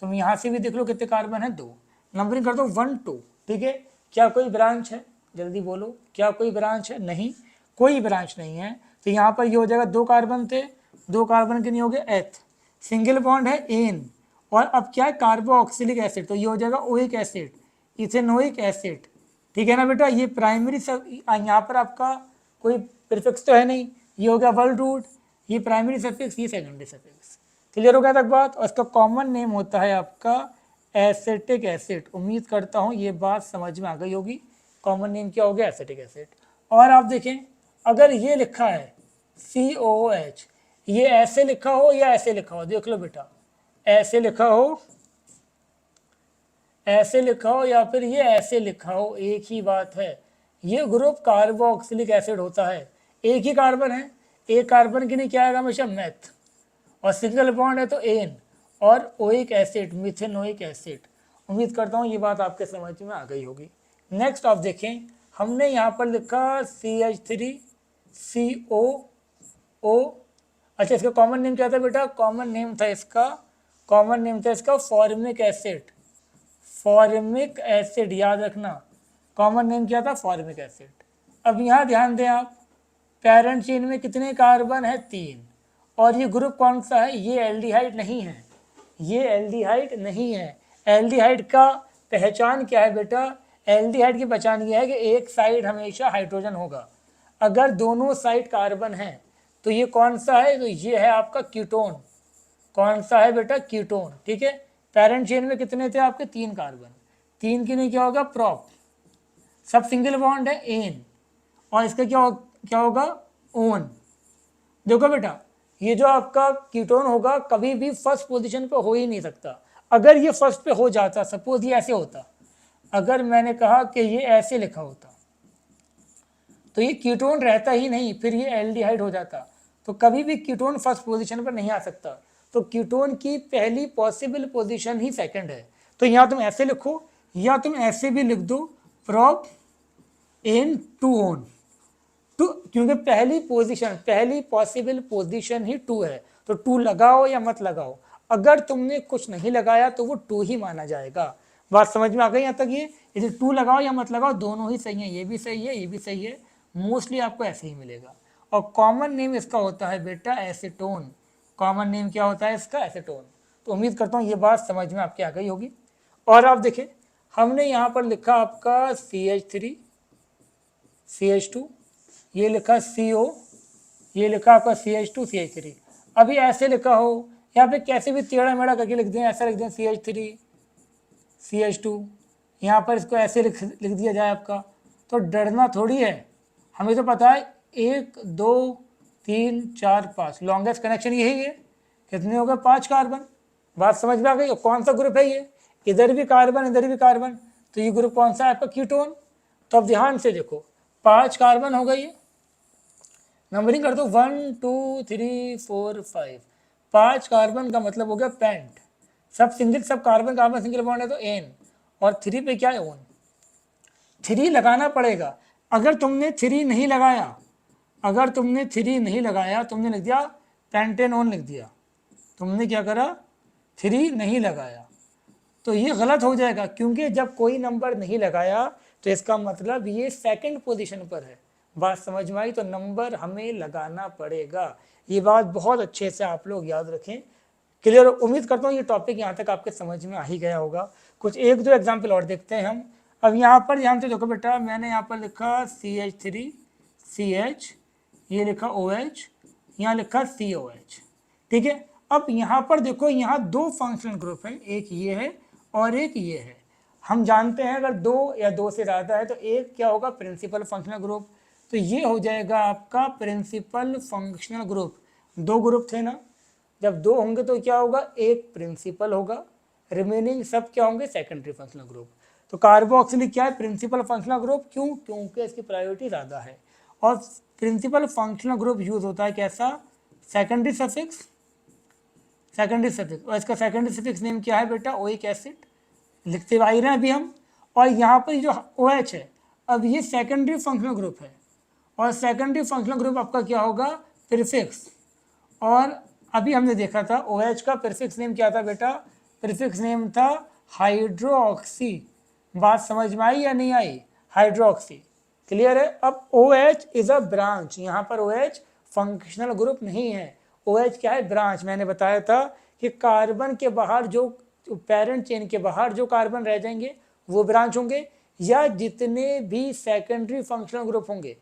तुम यहाँ से भी देख लो कितने कार्बन है 2, नंबरिंग कर दो 1 2, ठीक है। क्या कोई ब्रांच है, जल्दी बोलो, क्या कोई ब्रांच है, नहीं कोई ब्रांच नहीं है। तो यहाँ पर ये हो जाएगा 2 कार्बन थे, 2 कार्बन के नहीं हो गए एथ, सिंगल बॉन्ड है एन, और अब क्या है कार्बोक्सिलिक एसिड, तो ये हो जाएगा ओइक एसिड, इथेनोइक एसिड, ठीक है ना बेटा। ये प्राइमरी सब, यहाँ पर आपका कोई प्रीफिक्स तो है नहीं, ये हो गया वर्ड रूट, ये प्राइमरी सफिक्स, ये सेकेंडरी सफिक्स। क्लियर हो गया तक बात। और इसका कॉमन नेम होता है आपका एसिटिक एसिड। उम्मीद करता हूँ ये बात समझ में आ गई होगी। कॉमन नेम क्या हो गया, एसिटिक एसिड। और आप देखें अगर ये लिखा है COOH, ये ऐसे लिखा हो या ऐसे लिखा हो, देख लो बेटा, ऐसे लिखा हो, ऐसे लिखा हो या फिर ये ऐसे लिखा हो, एक ही बात है। ये ग्रुप कार्बोक्सिलिक एसिड होता है, एक ही कार्बन है, एक कार्बन के लिए क्या आएगा हमेशा मेथ, और सिंगल बॉन्ड है तो एन, और ओइक एसिड मिथेनोइक एसिड। उम्मीद करता हूँ ये बात आपके समझ में आ गई होगी। नेक्स्ट आप देखें, हमने यहाँ पर लिखा CH3COO। अच्छा, इसका कॉमन नेम क्या था बेटा, कॉमन नेम था इसका फॉर्मिक एसिड। फॉर्मिक एसिड याद रखना, कॉमन नेम क्या था, फॉर्मिक एसिड। अब यहाँ ध्यान दें आप, पेरेंट चेन में कितने कार्बन है, 3, और ये ग्रुप कौन सा है, ये एल्डिहाइड नहीं है, ये एल्डिहाइड नहीं है। एल्डिहाइड का पहचान क्या है बेटा, एल्डिहाइड की पहचान ये है कि एक साइड हमेशा हाइड्रोजन होगा, अगर दोनों साइड कार्बन है तो ये कौन सा है, तो ये है आपका कीटोन। कौन सा है बेटा, कीटोन, ठीक है। पेरेंट चेन में कितने थे आपके, 3 कार्बन, 3 के लिए क्या होगा, प्रॉप, सब सिंगल बॉन्ड है एन, और इसका क्या होगा, ओन। देखो बेटा, ये जो आपका कीटोन होगा कभी भी फर्स्ट पोजीशन पे हो ही नहीं सकता। अगर ये फर्स्ट पे हो जाता, सपोज ये ऐसे होता, अगर मैंने कहा कि ये ऐसे लिखा होता तो ये कीटोन रहता ही नहीं, फिर ये एल्डिहाइड हो जाता। तो कभी भी कीटोन फर्स्ट पोजीशन पर नहीं आ सकता, तो कीटोन की पहली पॉसिबल पोजीशन ही सेकंड है। तो यहाँ तुम ऐसे लिखो या तुम ऐसे भी लिख दो, prop en two one, two, क्योंकि पहली पॉसिबल पोजीशन ही 2 है, तो 2 लगाओ या मत लगाओ। अगर तुमने कुछ नहीं लगाया तो वो 2 ही माना जाएगा। बात समझ में आ गई यहाँ तक। ये 2 लगाओ या मत लगाओ, दोनों ही सही है, ये भी सही है, ये भी सही है, मोस्टली आपको ऐसे ही मिलेगा। और कॉमन नेम इसका होता है बेटा एसीटोन। कॉमन नेम क्या होता है इसका, एसीटोन। तो उम्मीद करता हूँ ये बात समझ में आपके आ गई होगी। और आप देखें, हमने यहाँ पर लिखा आपका CH3 CH2, ये लिखा CO, ये लिखा आपका CH2 CH3। अभी ऐसे लिखा हो या फिर कैसे भी टेढ़ा मेढ़ा करके लिख दें, ऐसा लिख दें CH3 CH2, यहाँ पर इसको ऐसे लिख दिया जाए आपका, तो डरना थोड़ी है। हमें तो पता है 1 2 3 4 5 लॉन्गेस्ट कनेक्शन यही है। कितने हो गए, 5 कार्बन। बात समझ में आ गई। कौन सा ग्रुप है ये, इधर भी कार्बन इधर भी कार्बन, तो ये ग्रुप कौन सा है आपका, कीटोन। तो अब ध्यान से देखो, 5 कार्बन हो गई, नंबरिंग कर दो 1 2 3 4 5। 5 कार्बन का मतलब हो गया पेंट, सब कार्बन कार्बन सिंगल बॉन्ड है तो एन, और 3 पे क्या है, ओन। 3 लगाना पड़ेगा। अगर तुमने 3 नहीं लगाया, तुमने लिख दिया पेंटेनोन लिख दिया, तुमने क्या करा, 3 नहीं लगाया, तो ये गलत हो जाएगा। क्योंकि जब कोई नंबर नहीं लगाया तो इसका मतलब ये सेकंड पोजीशन पर है। बात समझ में आई। तो नंबर हमें लगाना पड़ेगा। ये बात बहुत अच्छे से आप लोग याद रखें। क्लियर। उम्मीद करता हूँ ये टॉपिक यहाँ तक आपके समझ में आ ही गया होगा। कुछ 1 2 एग्जाम्पल और देखते हैं हम। अब यहाँ पर ध्यान से देखो बेटा, मैंने यहाँ पर लिखा CH3 CH, ये लिखा OH, यहाँ लिखा COH, ठीक है। अब यहाँ पर देखो, यहाँ 2 फंक्शनल ग्रुप हैं, एक ये है और एक ये है। हम जानते हैं अगर 2 या 2 से ज़्यादा है तो एक क्या होगा, प्रिंसिपल फंक्शनल ग्रुप। तो ये हो जाएगा आपका प्रिंसिपल फंक्शनल ग्रुप। 2 ग्रुप थे ना, जब 2 होंगे तो क्या होगा, एक प्रिंसिपल होगा, रिमेनिंग सब क्या होंगे, सेकेंडरी फंक्शनल ग्रुप। तो कार्बोक्सिलिक क्या है, प्रिंसिपल फंक्शनल ग्रुप। क्यों, क्योंकि इसकी प्रायोरिटी ज़्यादा है। और प्रिंसिपल फंक्शनल ग्रुप यूज होता है कैसा, सेकेंडरी सफिक्स, और इसका सेकेंडरी सफिक्स नेम क्या है बेटा, ओइक एसिड। लिखते आ रहे हैं अभी हम। और यहाँ पर जो OH है, अब ये सेकेंडरी फंक्शनल ग्रुप है, और सेकेंडरी फंक्शनल ग्रुप आपका क्या होगा, प्रीफिक्स। और अभी हमने देखा था OH का प्रीफिक्स नेम क्या था बेटा, प्रीफिक्स नेम था हाइड्रोक्सी। बात समझ में आई या नहीं आई, हाइड्रोक्सी, क्लियर है। अब OH इज अ ब्रांच, यहाँ पर OH फंक्शनल ग्रुप नहीं है, OH क्या है, ब्रांच। मैंने बताया था कि कार्बन के बाहर जो पेरेंट चेन के बाहर जो कार्बन रह जाएंगे वो ब्रांच होंगे, या जितने भी सेकेंडरी फंक्शनल ग्रुप होंगे,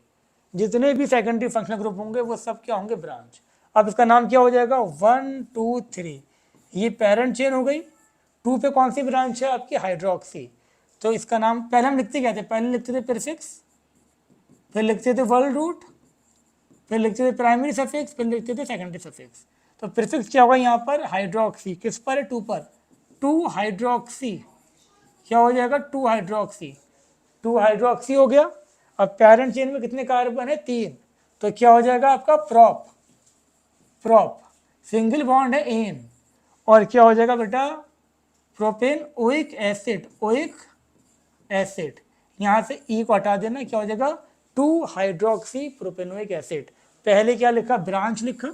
जितने भी सेकेंडरी फंक्शनल ग्रुप होंगे वो सब क्या होंगे, ब्रांच। अब इसका नाम क्या हो जाएगा, 1 2 3, ये पेरेंट चेन हो गई। 2 पे कौन सी ब्रांच है आपकी, हाइड्रोक्सी। तो इसका नाम पहले हम लिखते क्या थे, पहले लिखते थे प्रीफिक्स, फिर लिखते थे वर्ल्ड रूट, फिर लिखते थे प्राइमरी सफिक्स, फिर लिखते थे सेकेंडरी सफिक्स। तो प्रीफिक्स क्या होगा यहाँ पर, हाइड्रोक्सी, किस पर है, 2 पर, 2 हाइड्रोक्सी, क्या हो जाएगा, 2 हाइड्रोक्सी, 2 हाइड्रोक्सी हो गया। अब पेरेंट चेन में कितने कार्बन है, 3, तो क्या हो जाएगा आपका प्रोप, प्रोप, सिंगल बॉन्ड है एन, और क्या हो जाएगा बेटा, propane oic acid, oic acid, यहाँ से ई को हटा देना, क्या हो जाएगा 2 हाइड्रोक्सी प्रोपेनोइक एसिड। पहले क्या लिखा, ब्रांच लिखा,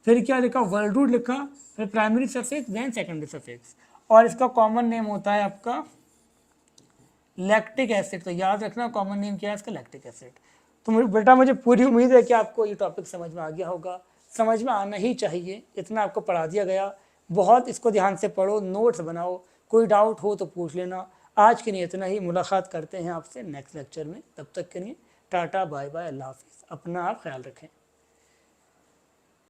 फिर क्या लिखा, वर्ल्ड रूट लिखा, फिर primary suffix, then secondary suffix, और इसका कॉमन नेम होता है आपका लैक्टिक एसिड। तो याद रखना कॉमन नेम क्या है इसका, लैक्टिक एसिड। तो बेटा मुझे पूरी उम्मीद है कि आपको ये टॉपिक समझ में आ गया होगा, समझ में आना ही चाहिए, इतना आपको पढ़ा दिया गया। बहुत इसको ध्यान से पढ़ो, नोट्स बनाओ, कोई डाउट हो तो पूछ लेना। आज के लिए इतना ही, मुलाकात करते हैं आपसे नेक्स्ट लेक्चर में, तब तक के लिए टाटा बाय बाय, अल्लाह हाफिज़, अपना आप ख्याल रखें।